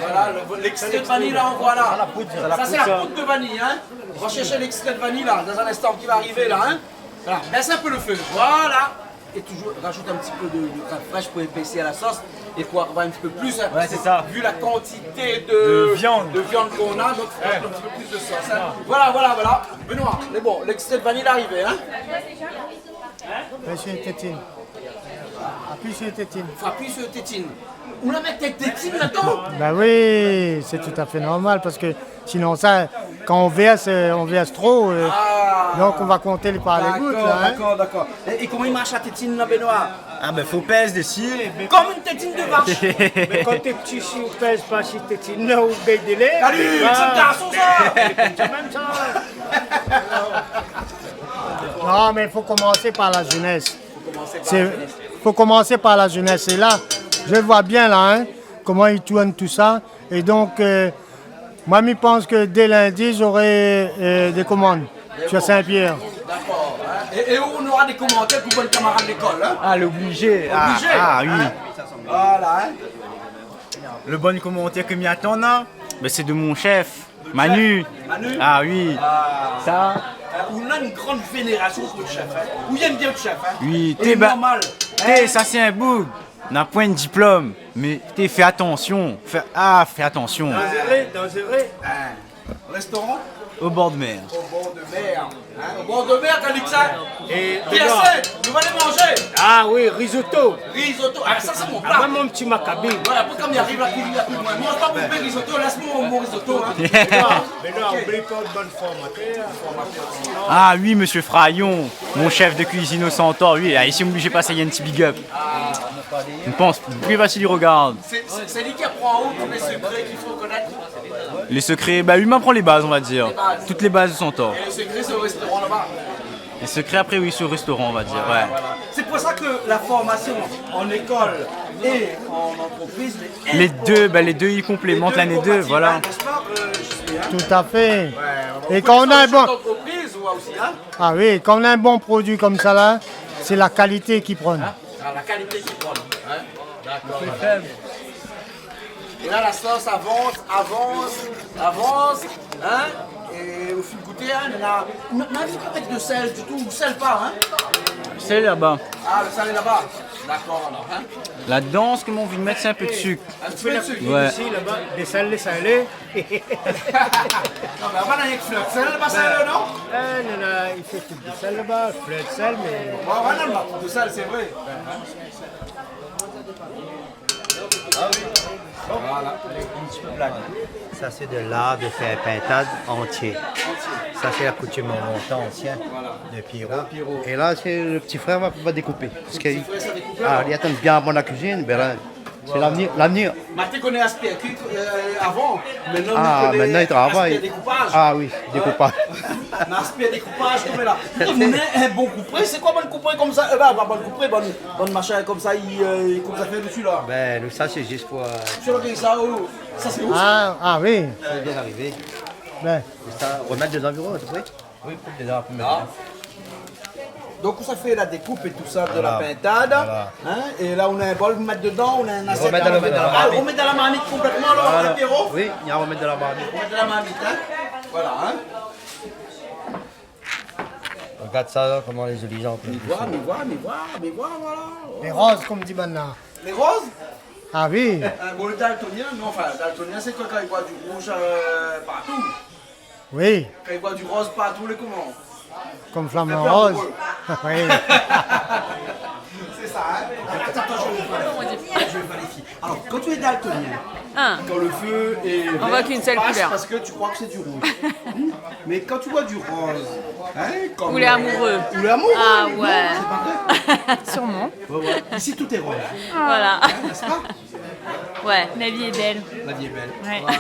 Voilà, l'extrait de vanille là, on voit là. Ça c'est la poudre de vanille. Hein. On va chercher l'extrait de vanille là, dans un instant qui va arriver là. Hein. Voilà, baisse un peu le feu. Voilà. Et toujours rajoute un petit peu de crème fraîche pour épaissir la sauce et pour avoir un petit peu plus. Hein, ouais, c'est ça. Vu la quantité de viande qu'on a, donc il faut un petit peu plus de sauce. Hein. Voilà. Benoît, mais bon, l'extrait de vanille est arrivé. Hein. Monsieur Tétine. Appuie sur Tétine. Faut appuyer sur Tétine. On la met avec Tétine là-dedans? Ben oui, c'est tout à fait normal parce que sinon ça, quand on verse trop, donc on va compter par les gouttes. Là, hein. D'accord. Et comment il marche la tétine là, Benoît? Ah ben faut pèse dessus. Comme une tétine de vache. Mais quand t'es petit, si on pèse pas si Tétine là ou baie de lait. Salut, c'est garçon ça. Même ça. Non, mais il faut commencer par la jeunesse. Faut commencer par la jeunesse. Et là, je vois bien là, hein, comment ils tournent tout ça. Et donc, moi, je pense que dès lundi, j'aurai des commandes sur Saint-Pierre. D'accord. Et on aura des commentaires pour bonnes camarades d'école. Hein? Ah, l'obligé. Obligé. Oui. Voilà. Hein? Le bon commentaire que m'y attend là, ben, c'est de mon chef, Manu. Manu. Ah oui. Ça. On a une grande vénération pour le chef. Hein? Où il aime bien le chef. Hein? Oui, t'es normal. Ça c'est un boug. On n'a point de diplôme, mais fais attention. Fais attention. Dangereux. Restaurant au bord de mer. Au bord de mer. Hein? Au bord de mer, Calixa. Et nous allons manger. Ah oui, risotto. Risotto. Ah, ça c'est mon plat. Moi, mon petit macabé. Voilà, après comme il arrive la cuisine, mange pas pour faire risotto, laisse-moi mon risotto. Hein. Mais non, oublie pas de bonne formateur. Ah oui, monsieur Fraillon, mon chef de cuisine au Centaure, oui, ici obligé de passer un petit big up. Je pense, plus facile il regarde. C'est lui qui apprend en haut tous les secrets qu'il faut connaître. Les secrets, bah lui m'apprend les bases, on va dire. Toutes les bases du Centaure. Et les secrets, c'est au restaurant là-bas. Les secrets après, oui, c'est au restaurant, on va dire. Ouais. Voilà. C'est pour ça que la formation en école et en entreprise, les deux, ils complémentent l'année 2, voilà. Tout à fait. Et quand on a un bon... Ah oui, quand on a un bon produit comme ça là, c'est la qualité qui prend. La qualité qui prend. Hein? D'accord. Et là, la sauce avance. Hein? Et au fil goûter, hein, on a vu qu'on met de sel du tout, ou sel pas, hein? Le sel là-bas. Ah, le sel est là-bas. D'accord, alors, hein? Là-dedans, ce que l'on veut mettre, c'est un peu de sucre. Un petit peu de sucre. Ouais. Ici, là-bas, des sels, des salés. Non, mais on va dans les fleurs. Sel, là-bas, sel, non? Non, il fait tout du sel là-bas, fleur de sel, mais... Ouais, on va dans le sel, c'est vrai. Ah oui. Voilà. Ça, c'est de l'art de faire pintade entier. Ça, c'est la coutume en montant ancien de Pierrot. Et là, c'est le petit frère va découper. Parce qu'il il attend bien avant la cuisine. Ben là, c'est l'avenir. Martin connaît Aspect avant. Maintenant, il travaille. Découpage. Ah oui, découpage. Aspect découpage, comme là. Il est un bon couperet. C'est quoi bon couperet comme ça? Bon couperet, bon machin comme ça, il coupe ça fait dessus là. Ben, ça, c'est juste pour. Sur le ça, ça c'est où? Ah oui. Ça vient d'arriver. Ben. Ça, remettre dedans environ, tu sais? Oui, dedans, on peut mettre dedans. Donc ça fait la découpe et tout ça de la pintade. Voilà. Hein? Et là on a un bol, mettre dedans, on a un assiette. On remet dans la marmite complètement alors, l'apéro. Oui, il y a à remettre de la marmite. On remet de la marmite, hein. Voilà, hein. Regarde ça, là, comment les olives ont. Mais voir, voilà. Les roses, comme dit maintenant. Les roses? Ah oui. Bon, le daltonien, non, enfin, le daltonien c'est quoi quand il voit du rouge partout? Oui. Quand il voit du rose partout, les comment? Comme flamant rose. Oui. C'est ça, hein? Attends, je vais vérifier. Alors, quand tu es daltonien, quand le feu est on voit qu'une seule couleur. parce que tu crois que c'est du rouge. Mais quand tu vois du rose, hein, comme ou les amoureux. Ou les amoureux. Ah non, ouais. c'est pas vrai. Sûrement. Ouais. Ici, tout est rose. Voilà. Hein, n'est-ce pas? Ouais, la vie est belle. La vie est belle. Ouais. Voilà.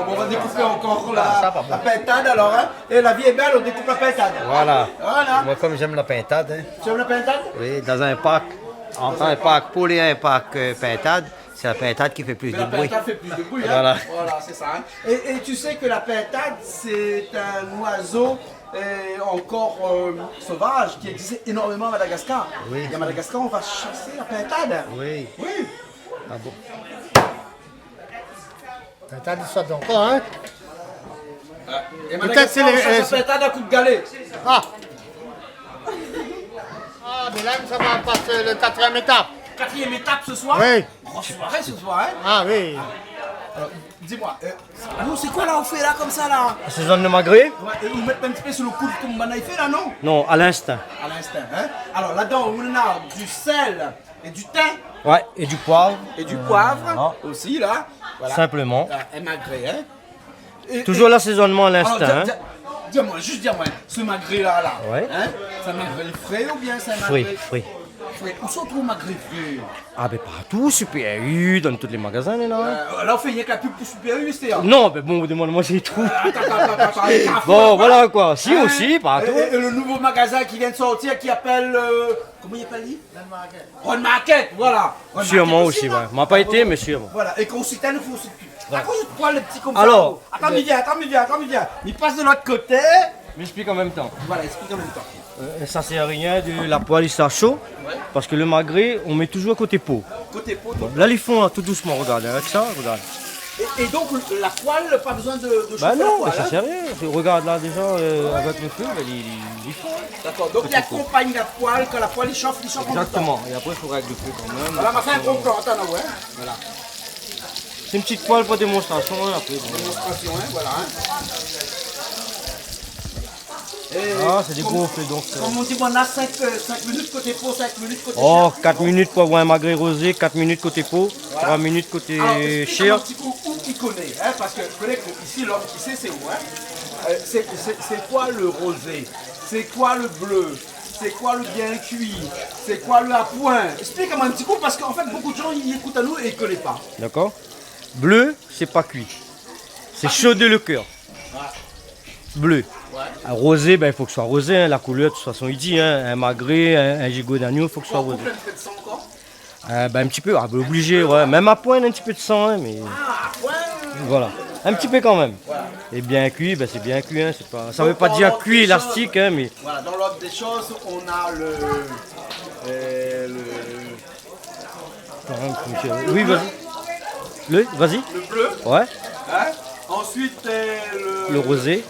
On va découper encore la pintade alors. Hein. Et la vie est belle, on découpe la pintade. Voilà. Voilà. Moi, comme j'aime la pintade. Hein. Tu aimes la pintade? Oui, dans un parc. Entre un parc poulet et un parc pintade, c'est la pintade qui fait plus de bruit. La pintade fait plus de bruit. Hein. Voilà, c'est ça. Hein. Et tu sais que la pintade, c'est un oiseau encore sauvage qui existait énormément à Madagascar. Oui. Et à Madagascar, on va chasser la pintade. Oui. Oui. Ah bon? Pintade, ça encore, hein? Et peut-être c'est les pintade à coup de galet. Ah, mais là, ça va passer le 4e étape. 4e étape ce soir? Oui. Grosse soirée ce soir, hein? Ah oui. Alors, dis-moi, nous c'est quoi là on fait là comme ça là? Assaisonne le magret? Ouais, et ils mettent un petit peu sur le coude comme Banaï fait là, non? Non, à l'instinct. À l'instinct, hein? Alors là-dedans, on a du sel et du thym. Ouais, et du poivre. Et du poivre aussi là. Voilà. Simplement. Un magret, hein? Toujours l'assaisonnement à l'instinct. Dis-moi, juste dis-moi, ce magret là, ouais. Hein? C'est un magret frais ou bien c'est un magret? Fruits. Où sont tous les magrets frais? Ah ben partout, Super U, dans tous les magasins là. Là on fait rien que la pub pour Super U, c'est non, mais bon, demande-moi j'ai tout. Attends, bon, voilà quoi, si aussi, partout. Et le nouveau magasin qui vient de sortir qui appelle... comment il appelle? Ron Market, voilà. Ron Sûrement Market aussi, ouais. là. M'a pas été, mais sûrement. Voilà, et qu'on s'éteint, il faut... À cause de quoi le petit comme alors, ça? Attends, il vient. Il passe de l'autre côté. J'explique en même temps. Voilà, explique en même temps. Ça sert à rien de la poêle ça chaud. Ouais. Parce que le magret, on met toujours côté pot. Côté pot. Bon, là, ils font tout doucement, regarde, avec ça, regarde. Et donc la poêle, pas besoin de chauffer Bah non, la poêle, ça sert à rien. Regarde là déjà, avec le feu, il fond. D'accord, donc il accompagne la poêle, quand la poêle il chauffe en même temps. Exactement, et après il faut régler le feu quand même. Voilà, on va faire un gros plan, attends, ouais. Voilà. C'est une petite poêle pour démonstration, hein, après. Démonstration, hein, voilà. Ah, c'est des gros feux donc. Comme on dit, on a 5 minutes côté pot, 5 minutes côté Oh, chair. 4 minutes pour avoir un magret rosé, 4 minutes côté pot, 3 minutes côté chair. Un petit coup, où qui connaît, hein, parce que je connais qu'ici, l'homme qui sait, c'est où, hein. C'est quoi le rosé? C'est quoi le bleu? C'est quoi le bien cuit? C'est quoi le à point? Explique-moi un petit coup, parce qu'en fait, beaucoup de gens, ils écoutent à nous et ils ne connaissent pas. D'accord. Bleu, c'est pas cuit. C'est chaud de le cœur. Bleu. Un rosé, ben, il faut que ce soit rosé, hein, la couleur de toute façon il dit, hein, un magret, un gigot d'agneau, il faut que ce soit rosé. Un peu de sang encore? Ben, un petit peu, ben, obligé, ouais. Même à point, un petit peu de sang, hein, mais voilà. Un petit peu quand même. Voilà. Et bien cuit, ben, c'est bien cuit, hein, c'est pas... ça veut pas dire cuit élastique, hein, mais... Voilà, dans l'ordre des choses, on a Oui, vas-y. Vas-y. Le bleu. Ouais. Hein? Ensuite, Le rosé.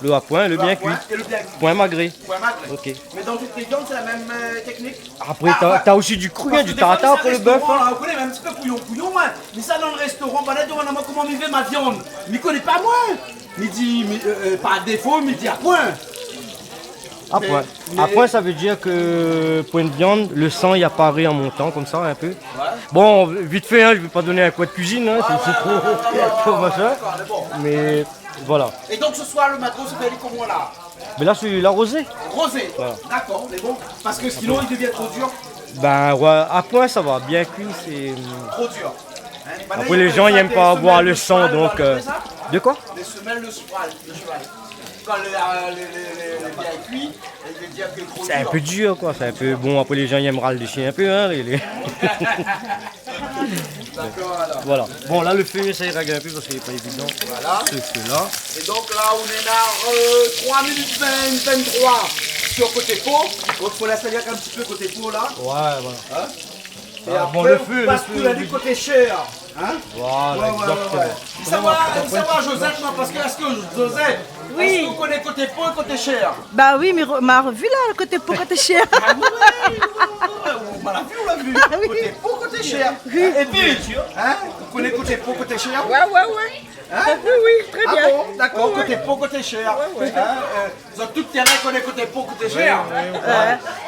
Le à point, le bien cuit. Et le bien cuit. Point magret. Point magret. Ok. Mais dans toutes les viandes, c'est la même technique. Après, t'as aussi du cru, hein, du tartare pour le bœuf. On connaît même un petit peu couillon, hein. Mais ça, dans le restaurant, bah là, demande à moi comment il fait ma viande. Mais il connaît pas moi. Il dit, par défaut, il dit à point. À point. À point, ça veut dire que point de viande, le sang y apparaît en montant comme ça un peu. Bon, vite fait, hein, je ne vais pas donner un quoi de cuisine, hein, c'est trop machin. Mais voilà. Et donc ce soir, le matin, c'est fait comment là? Mais là, c'est la rosée. Rosé. Voilà. D'accord, mais bon, parce que sinon il devient trop dur. Ben ouais, à point, ça va. Bien cuit, c'est... Trop dur. Hein? Après, les gens, ils n'aiment pas avoir le sang, donc... De quoi? Les semelles de cheval. Quand les bien cuits, il veut dire que trop dur. C'est un peu dur, quoi. C'est un peu... Bon, après, les gens, ils aiment râler des chiens un peu, hein. D'accord, alors. Voilà. Bon, là, le feu, ça y règle un peu parce qu'il n'est pas évident. Voilà. C'est là. Et donc là, on est là, 3 minutes 23 sur côté pot. Donc il faut l'installer un petit peu côté pot là. Ouais, voilà. Hein? Et Ah, après, bon, le feu, on passe tout là du côté chair. Hein? Voilà, exactement. Savoir Josette, non, parce que est-ce que Josette, est-ce qu'on connaît côté pot et côté chair? Bah oui, mais m'a revu là, le côté pot, côté chair. On l'a vu, on l'a vu. Côté pot, côté chair. Et puis, hein? Vous connaissez côté pot, côté chair? Ouais. Hein? Oui, très bien. Ah bon, d'accord, côté pot, côté chair. Hein? Dans tout terrain, connaît côté pot, côté chair.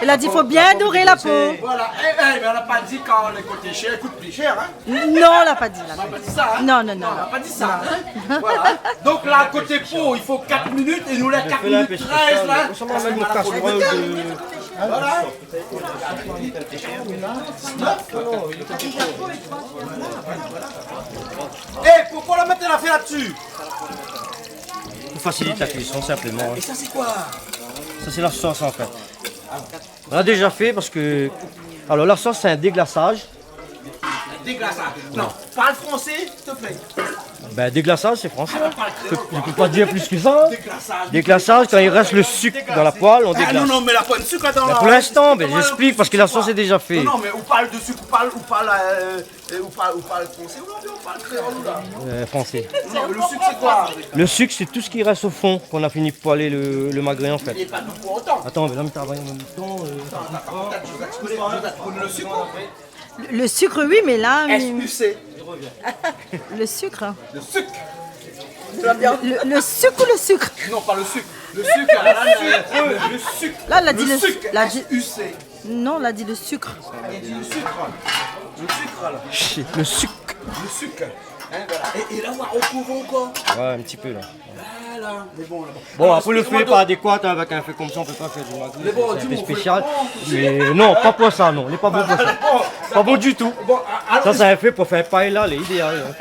Elle a dit qu'il faut bien dorer la peau. Voilà, mais on n'a pas dit quand les côtés chers coûtent plus cher, hein? Non, on l'a pas dit. On n'a pas dit ça, hein? Non. On n'a pas dit ça, hein? Voilà. Donc là, côté pot, il faut 4 minutes et nous, là, 4 minutes 13, là. On va mettre notre casserole de... Voilà. Et pourquoi la mettre la fait là-dessus? Pour faciliter la cuisson, simplement. Et ça, c'est quoi? Ça, c'est la sauce, en fait. On l'a déjà fait parce que... Alors, la sauce, c'est un déglaçage. Déglaçage. Non, parle français, s'il te plaît. Ben, déglaçage, c'est français. Je ne peux pas dire plus que ça. Déglaçage, quand il reste le sucre dans la poêle, on déglace. Non, mais la pas de sucre là dans la... Pour l'instant, ben, j'explique parce que la sauce est déjà faite. Non, mais on parle de sucre, on parle français ou on parle créole là? Français. Non, mais le sucre c'est quoi? Le sucre, c'est tout ce qui reste au fond qu'on a fini de poêler le magret en fait. Il n'est pas tout pour autant. Attends, mais là, mais t'as rien en même temps. Le sucre? Le sucre, oui, mais là... SUC. Le sucre. Le sucre. Le sucre ou le sucre? Non, pas le sucre. Le sucre, là, le sucre. Là, elle a dit le sucre. SUC. Non, elle a dit le sucre. Elle a dit le sucre. Le sucre, là. Le sucre. Le sucre. Hein, voilà. Et là, on recouvre encore. Ouais, un petit peu là. Voilà. Mais bon, là. Bon, après le feu n'est pas adéquat, hein, avec un feu comme ça, on peut pas faire du magret. Bon, c'est un peu spécial. Mais non, pas pour ça, non. Il n'est pas bon pour ça. Pas bon du tout. Ça, c'est un feu pour faire paella, là, idéal.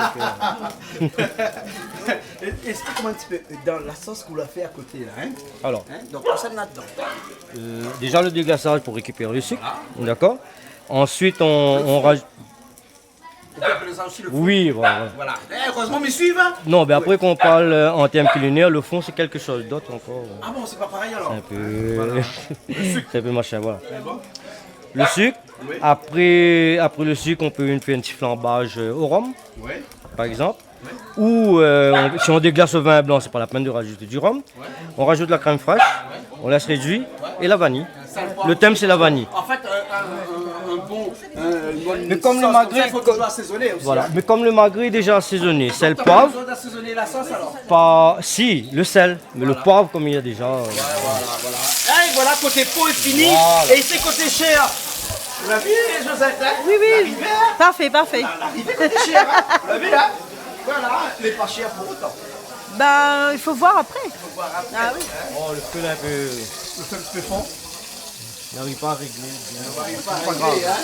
Explique-moi un petit peu, dans la sauce qu'on l'a fait à côté là, hein? Alors, donc ça là-dedans. déjà le déglaçage pour récupérer le sucre, d'accord. Ensuite, on rajoute... Et tu appelles ça aussi le fond. Oui, voilà. Voilà. Heureusement, mais suivent. Hein. Non, mais après, quand on parle en termes culinaires, le fond, c'est quelque chose d'autre encore. Ah bon, c'est pas pareil alors. C'est un peu. Voilà. C'est un peu machin, voilà. Bon. Le sucre. Oui. Après le sucre, on peut faire un petit flambage au rhum, Oui. par exemple. Ou si on déglace au vin blanc, c'est pas la peine de rajouter du rhum. On rajoute la crème fraîche, on laisse réduire et la vanille. Le thème, c'est la vanille. En fait, une bonne Mais comme le sauce magret, il faut toujours assaisonner aussi. Voilà. Hein. Mais comme le magret est déjà assaisonné, sel, T'as pas poivre, besoin d'assaisonner la sauce alors. pas. Si, le sel, mais le poivre, comme il y a déjà. Voilà. Et voilà, côté pot est fini. Voilà. Et ici, côté chair. Vous l'avez vu, Josette hein? Oui, oui. L'arrivée, hein? Parfait, parfait. L'arrivée côté chair. Hein? Vous l'avez vu, hein? Voilà, mais pas cher pour autant. Bah, il faut voir après. Ah oui. Oh, le feu là un peu. Le feu un petit peu fond. Il n'arrive pas à régler. On n'arrive pas à régler, hein?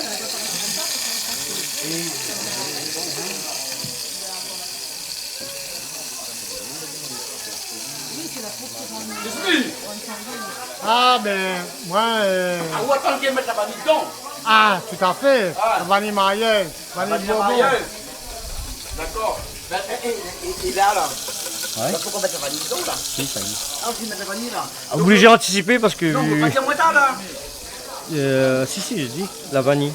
Ah, ben, moi. Ah, ou attends qu'elle mette la vanille dedans. Ah, tout à fait. Ah. La vanille marieuse, vanille Vanille Bordeaux. marieuse. D'accord. Ben, et là, Ouais. il faut qu'on mette la vanille dedans, là. Si, ça y est. Ah, on met la vanille, là. Obligé d'anticiper parce que. Non, on peut pas dire moins tard, là. Si, je dis, la vanille.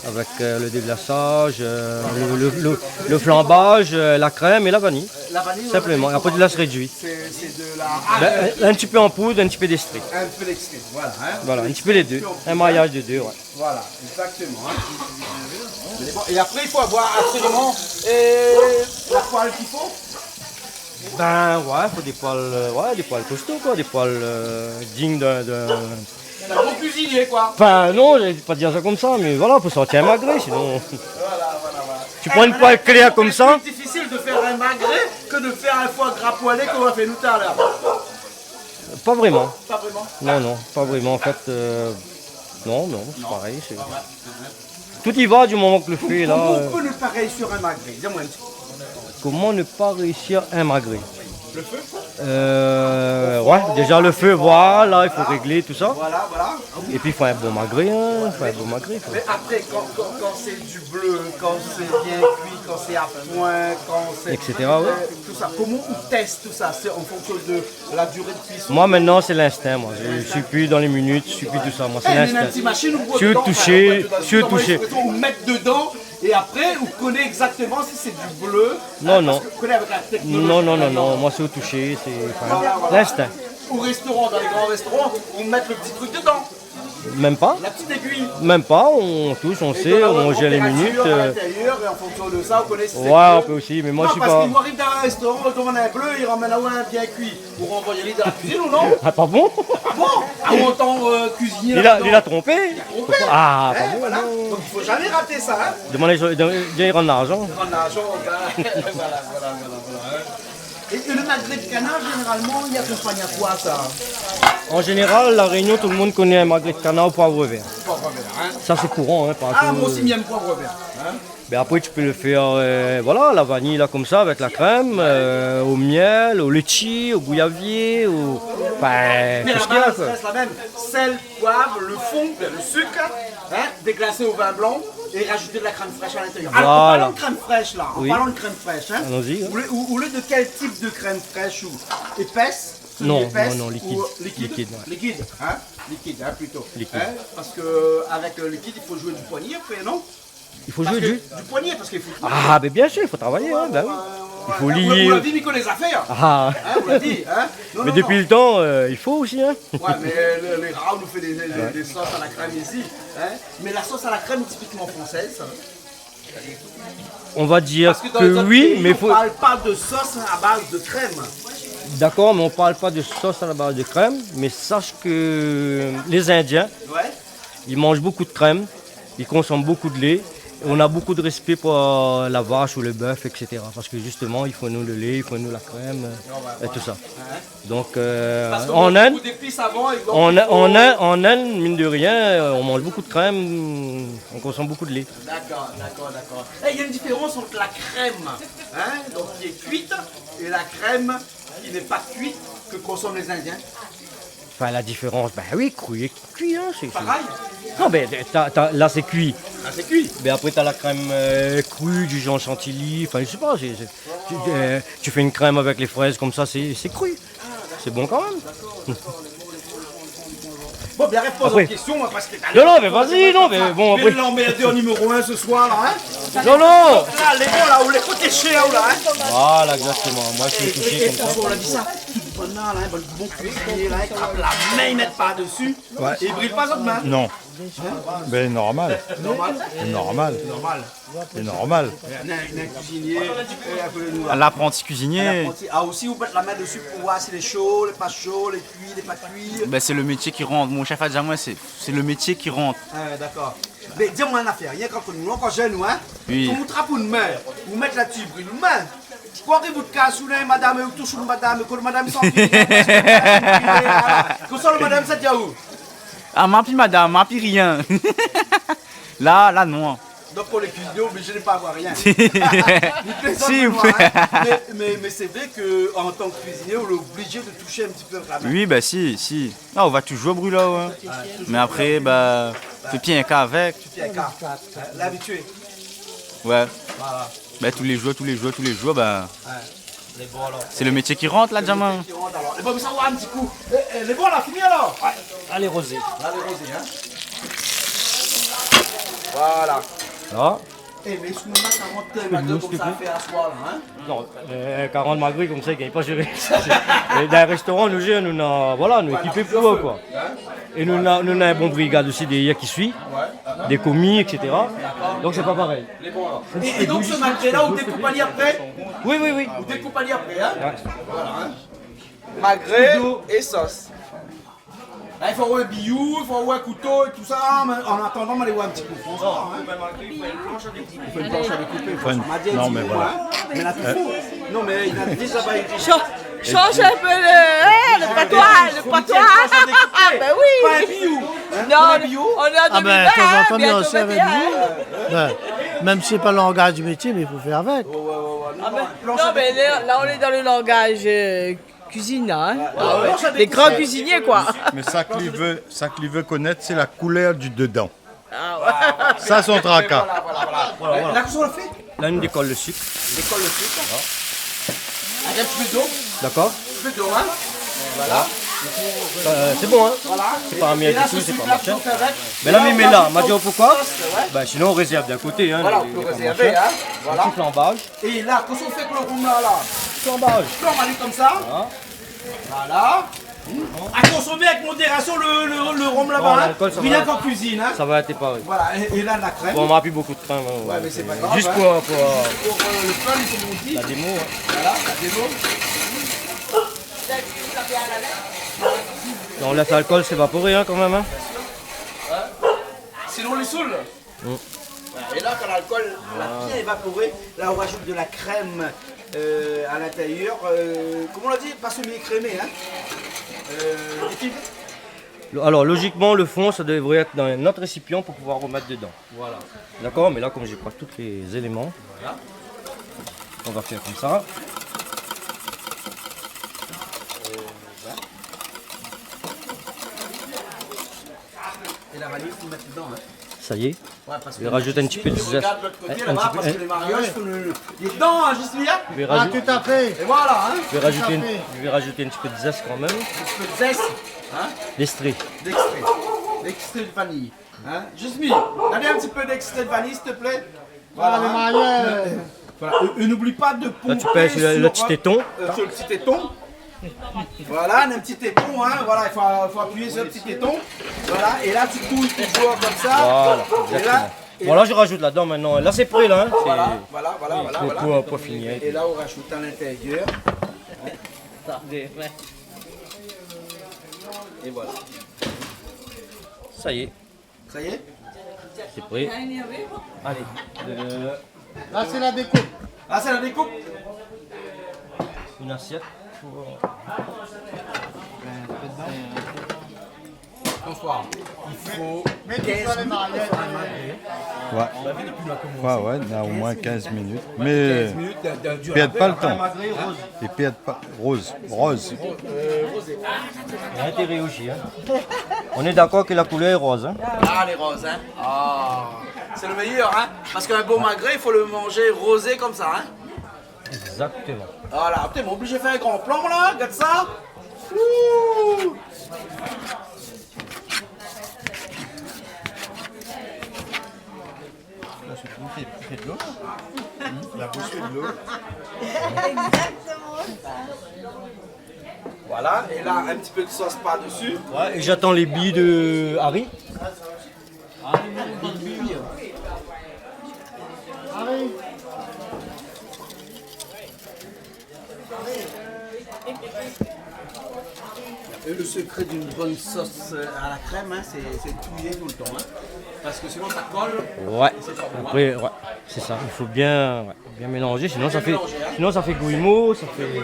Avec le déglaçage, le flambage, la crème et la vanille. La vanille, Simplement. Et après, tu laisses réduire. C'est de la... Ben, un petit peu en poudre, un petit peu d'extrait. Un peu d'extrait, voilà. Hein. Voilà, un petit peu les deux. Un maillage de deux, ouais. Voilà, exactement. Hein. Mais bon, et après, il faut avoir absolument la poêle qu'il faut. Ben ouais, faut des poils costauds quoi, des poils dignes d'un. Un bon cuisinier, quoi. Enfin non, je vais pas dire ça comme ça, mais voilà, faut sortir un magret sinon. Voilà. Tu prends une poêle claire comme ça. C'est plus difficile de faire un magret que de faire un foie gras poêlé comme on a fait tout à l'heure. Pas vraiment. Pas vraiment. Non, pas vraiment en fait. Non, c'est pareil. Tout y va du moment que le feu est là. Comment on peut ne pas réussir un magret? Dis-moi un petit peu. Comment ne pas réussir un magret? Le feu? Ouais, déjà le feu, voilà, il faut régler tout ça. Voilà. Et puis il faut un bon magret, hein. Mais après, quand c'est du bleu, quand c'est bien cuit, quand c'est à point, quand c'est... Etc., ouais. Tout ça, comment on teste tout ça? C'est en fonction de la durée de cuisson? Moi maintenant c'est l'instinct, moi. Je suis plus dans les minutes, je suis plus tout ça. Moi c'est Une l'instinct. petite machine, vous Je suis touché, Vous mettre dedans et après vous connaissez exactement si c'est du bleu. Non. Parce que vous connaissez avec la technologie. Non. Moi c'est au toucher, c'est Voilà. l'instinct. Au restaurant, dans les grands restaurants, on met le petit truc dedans. Même pas. La petite aiguille. Même pas, on touche, on Et sait, dans la on gère les minutes. température à l'intérieur, et en fonction de ça, on connaît si c'est Ouais, bleu. on peut aussi, mais moi Non, je suis parce pas. qu'il arrive dans un restaurant, on demande un bleu, il ramène un bien cuit. Vous renvoyez les dans la cuisine ou non? Ah, pas bon? Ah bon? Ah, on entend cuisiner. Il a trompé? Trompé. Ah, Hein, pas bon. voilà. Donc il faut jamais rater ça. Hein. Demandez rendre l'argent. Prendre l'argent au gars. voilà. Et le magret de canard, généralement, il accompagne à quoi ça? En général, la Réunion, tout le monde connaît un magret de canard au poivre vert. Poivre vert, hein. Ça c'est courant, hein, partout. Ah, moi aussi, j'aime poivre vert. Hein. Mais après, tu peux le faire, voilà, la vanille là comme ça avec la crème, au miel, au litchi, au gouyavier, au. Enfin, Mais tout la ce qu'il y a base quoi. reste la même. Sel, poivre, le fond, le sucre, hein, déglacé au vin blanc et rajouter de la crème fraîche à l'intérieur. Alors, en Voilà. parlant de crème fraîche là, Oui. en parlant de crème fraîche, hein, Allons-y, hein. vous voulez de quel type de crème fraîche ou épaisse? Non, Semi-épaisse non, liquide. ou liquide, Liquide, ouais. liquide, hein, plutôt. Liquide. Hein, parce que avec le liquide, il faut jouer du poignet après, non? Il faut Parce jouer que- du. poignet, parce qu'il faut. Ah, mais bien sûr, il faut travailler, hein, ben oui. Il faut Vous lier. l'avez dit, Nico, les affaires. Ah. Hein, vous l'avez dit, hein? Non, Mais non, depuis non. le temps, il faut aussi, hein. Ouais, mais les Raoult nous fait des sauces à la crème ici. Hein? Mais la sauce à la crème est typiquement française. On va dire Parce que dans les que autres oui, pays, mais on faut. parle pas de sauce à base de crème. D'accord, mais on parle pas de sauce à la base de crème, mais sache que les Indiens, Ouais. ils mangent beaucoup de crème, ils consomment beaucoup de lait, et on a beaucoup de respect pour la vache ou le bœuf, etc. Parce que justement, il faut nous le lait, il faut nous la crème, et tout ça. Donc, Parce qu'on en mange Inde, beaucoup d'épices avant et donc en, il faut- en Inde, mine de rien, on mange beaucoup de crème, on consomme beaucoup de lait. D'accord. Et il y a une différence entre la crème, hein, donc qui est cuite, et la crème qui n'est pas cuite que consomment les Indiens. Enfin, la différence, ben oui, cuit, hein, c'est. Pareil. Non, mais là, c'est cuit. Ah, c'est cuit. Mais après, tu as la crème crue du genre chantilly. Enfin, je sais pas. Tu fais une crème avec les fraises comme ça, c'est cru. C'est bon quand même. Bon, bien répondre Après. aux questions, moi, parce que Non, mais vas-y, non, mais bon, Je vais après. l'emmerder en numéro 1 ce soir, là, hein. Non, non. Là, les bons, là, ou les côtés chiens, là, hein. Voilà, exactement. Moi, je suis touché comme ça. On l'a dit ça. Tout bonheur, là, un bon cuisinier, là, il frappe la main, il met pas dessus. Ouais. Et il brille pas votre main. Non. Ben normal. Normal. C'est normal. Normal. C'est normal. Il y a un cuisinier, appelez-nous là. L'apprenti cuisinier. L'apprenti. Ah, aussi, vous mettez la main dessus pour voir si les chauds, les pas chauds, les cuits, les pas cuits. Ben, c'est le métier qui rentre. Mon chef a dit à moi, c'est le métier qui rentre. Ah, d'accord. Mais dis-moi une affaire, rien qu'entre nous, quand jeune, nous, hein, Oui. vous trappez une main, vous mettez là-dessus, brûle une main. Quoi que vous te cassez, madame, ou touche une madame, que le madame s'en fiche. Comme ça, le madame, ça tient où? Ah, m'a pris madame, m'a pris rien. là, non. Donc pour les cuisiniers, obligés de ne pas avoir rien. Si, Vous oui. mais c'est vrai qu'en tant que cuisinier, on est obligé de toucher un petit peu avec la main. Oui, bah si. Ah, on va toujours brûler là, ouais. Mais après, bah, fais bien un cas avec. Tu tiens un cas. L'habitué. Ouais. Voilà. Bah, tous les jours, bah, Ouais. Les bons alors. c'est le métier qui rentre là, Diamant. Qui rentre, alors. Les bons, ça va un petit coup. Les bons, là, fini alors. Ouais. Allez, rosé. Là, les rosés, hein. Voilà. Là. Eh, mais ce moment, 40 magrets comme ça à faire à soir, là, hein. Non, 40 magrets comme ça, ils ne gagnent pas gérer. Dans un restaurant, nous, nous équipés pour eux, quoi. Et nous avons un bon brigade aussi des qui suit, des commis, etc. Donc c'est pas pareil. Les bons, alors. Et donc ce magret-là, vous découpez après? Oui. Vous découpez après, hein. Ouais. Voilà, hein. Magret et sauce. Là, il faut avoir un billou, il faut avoir un couteau et tout ça, mais en attendant, on va aller voir un petit coup. François, hein. Il faut une planche à découper. Il faut une planche à découper. Non, mais voilà. Mais là, tout faux. Non, mais il a déjà pas écrit. Change un peu le patois, Ah ben oui. Pas un billou. Non, on est en 2020, Ah ben, de temps en temps, bien bientôt aussi avec 21. vous. Ben, même si c'est pas le langage du métier, mais il faut faire avec. Ah ben, non, mais là, on est dans le langage cuisine, là, hein. Ah ouais. planche à Les grands découper. cuisiniers, quoi. Mais ça qu'il veut connaître, c'est la couleur du dedans. Ah ouais. Ça, son tracas. Voilà. Là, qu'est-ce qu'on a fait? Là, nous décolle le sucre. Décolle le sucre. Avec un petit peu d'eau. D'accord. Un peu d'eau, hein. Voilà. C'est bon, hein. Voilà. C'est pas un miel Et là, du tout, ce c'est pas sucre-là, machin. qu'on fait avec. Mais là, mais là, m'a dit pourquoi? Ouais. Bah, sinon, on réserve d'un côté. Hein, Voilà, on peut réserver, hein. Voilà. Petit flambage. Et là, qu'est-ce qu'on fait avec le rhum là? Flambage. On va aller comme ça. Voilà. À consommer avec modération le rhum là-bas. Bon, hein. l'alcool, ça Rien va. qu'en cuisine. Hein. Ça va être pareil. Voilà. Et là, la crème. Bon, on m'a appris beaucoup de crème. Hein, Ouais, mais c'est pas grave. Juste hein. pour Pour le fun, comme on dit. la démo. Hein. Voilà, la démo. On laisse l'alcool s'évaporer hein, quand même. Hein. Sinon, on les saoule. Et là, quand l'alcool a bien évaporé, là, on rajoute de la crème à l'intérieur. Comment on l'a dit? Pas semi-écrémé, hein. Liquide. Alors logiquement le fond ça devrait être dans un autre récipient pour pouvoir remettre dedans. Voilà. D'accord, mais là comme j'ai pas tous les éléments, Voilà. on va faire comme ça. Et la vanille, il faut le mettre dedans. Hein. Ça y est. Ouais, parce Je vais rajouter un petit peu de zeste. Regarde de l'autre côté, Un là-bas, petit peu- parce que les mariages, il faut les dents, hein, juste là. Je vais rajouter- tout à fait. Et voilà, hein. Je vais rajouter un petit peu de zeste quand même. Un petit peu de zeste, hein. D'extrait. D'extrait. D'extrait de vanille. Hein. Juste mis. Donnez un petit peu d'extrait de vanille, s'il te plaît. Voilà, les hein. mariés. Voilà. Et n'oublie pas de pomper Là tu pèses le petit téton. sur le petit téton. Voilà, un petit téton, hein. Voilà, il faut appuyer sur le petit téton. Voilà, et là tu touilles toujours comme ça. Voilà, Et là, exactement. Bon là je rajoute là-dedans maintenant. Là c'est prêt là. Hein. voilà, C'est- voilà, voilà, oui, voilà, pour- voilà. pour finir. Et là on rajoute à l'intérieur. Et voilà. Ça y est, Ça y est? c'est prêt. Allez. Là, c'est la découpe. Ah, c'est la découpe? Une assiette. Pour... François, il faut 15 minutes pour faire un magré. Ouais, on a au moins 15 minutes. Mais 15 minutes ne perdent pas le temps. Et perdent pas. Rose. Il y a intérêt aussi. Hein. On est d'accord que la couleur est rose. Hein. Ah, les roses, hein. Ah, c'est le meilleur, hein. Parce qu'un beau magret, il faut le manger rosé comme ça, hein. Exactement. Voilà, putain, mais obligé de faire un grand plan là, regarde ça. Ouh. Il fait de l'eau. La bouche fait de l'eau. Exactement ça. Voilà, et là, un petit peu de sauce par-dessus. Ouais, et j'attends les billes de Harry. Et le secret d'une bonne sauce à la crème, hein, c'est touiller tout le temps. Hein, parce que sinon ça colle. Ouais, après, ouais, c'est ça. Il faut bien mélanger, sinon ça fait guillemot, ça fait.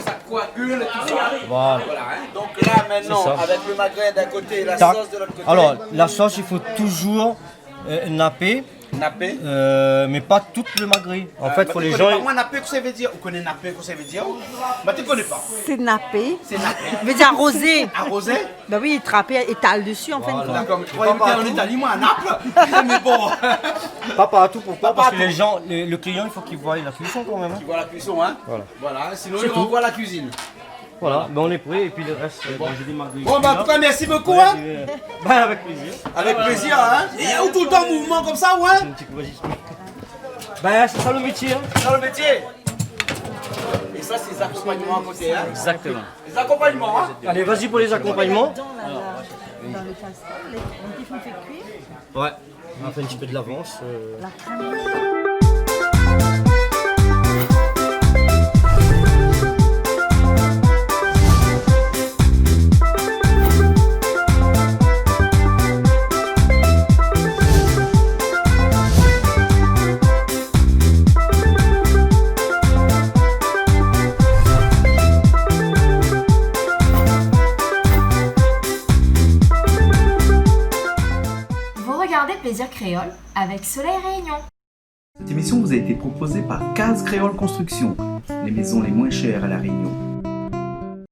Ça coagule et tout ça. Voilà. Hein. Donc là maintenant, avec le magret d'un côté et la sauce de l'autre côté. Alors, la sauce, il faut toujours napper. Napper. Mais pas tout le magret. En fait, faut les gens. Moi, napper, que ça veut dire? Vous connaissez napper, que ça veut dire? Bah, tu connais pas. C'est nappé. C'est nappé. Ça veut dire arrosé. Arrosé? Bah oui, trapper, étale dessus en fin de compte. D'accord, mais tu croyais en Italie, moi, à Naples. Mais bon. Pas partout, pourquoi? Parce que les gens, le client, il faut qu'il voie la cuisson quand même. Il voit la cuisson, hein? Voilà, sinon il renvoie la cuisine. Voilà, ben on est prêt et puis le reste, j'ai des magritte. Bon, bah en tout cas, merci beaucoup, hein? Bah, avec plaisir. Avec plaisir, hein? Et il y a tout le temps en mouvement comme ça, ouais? Ben, c'est ça le métier, hein? C'est ça le métier. Et ça, c'est les accompagnements à côté, hein? Exactement. Les accompagnements, hein? Allez, vas-y pour les accompagnements. Dans le casserole, les petits font fait cuire. Ouais, on a fait un petit peu de l'avance. La crème. Plaisir créole avec Soleil Réunion. Cette émission vous a été proposée par Case Créole Construction, les maisons les moins chères à La Réunion.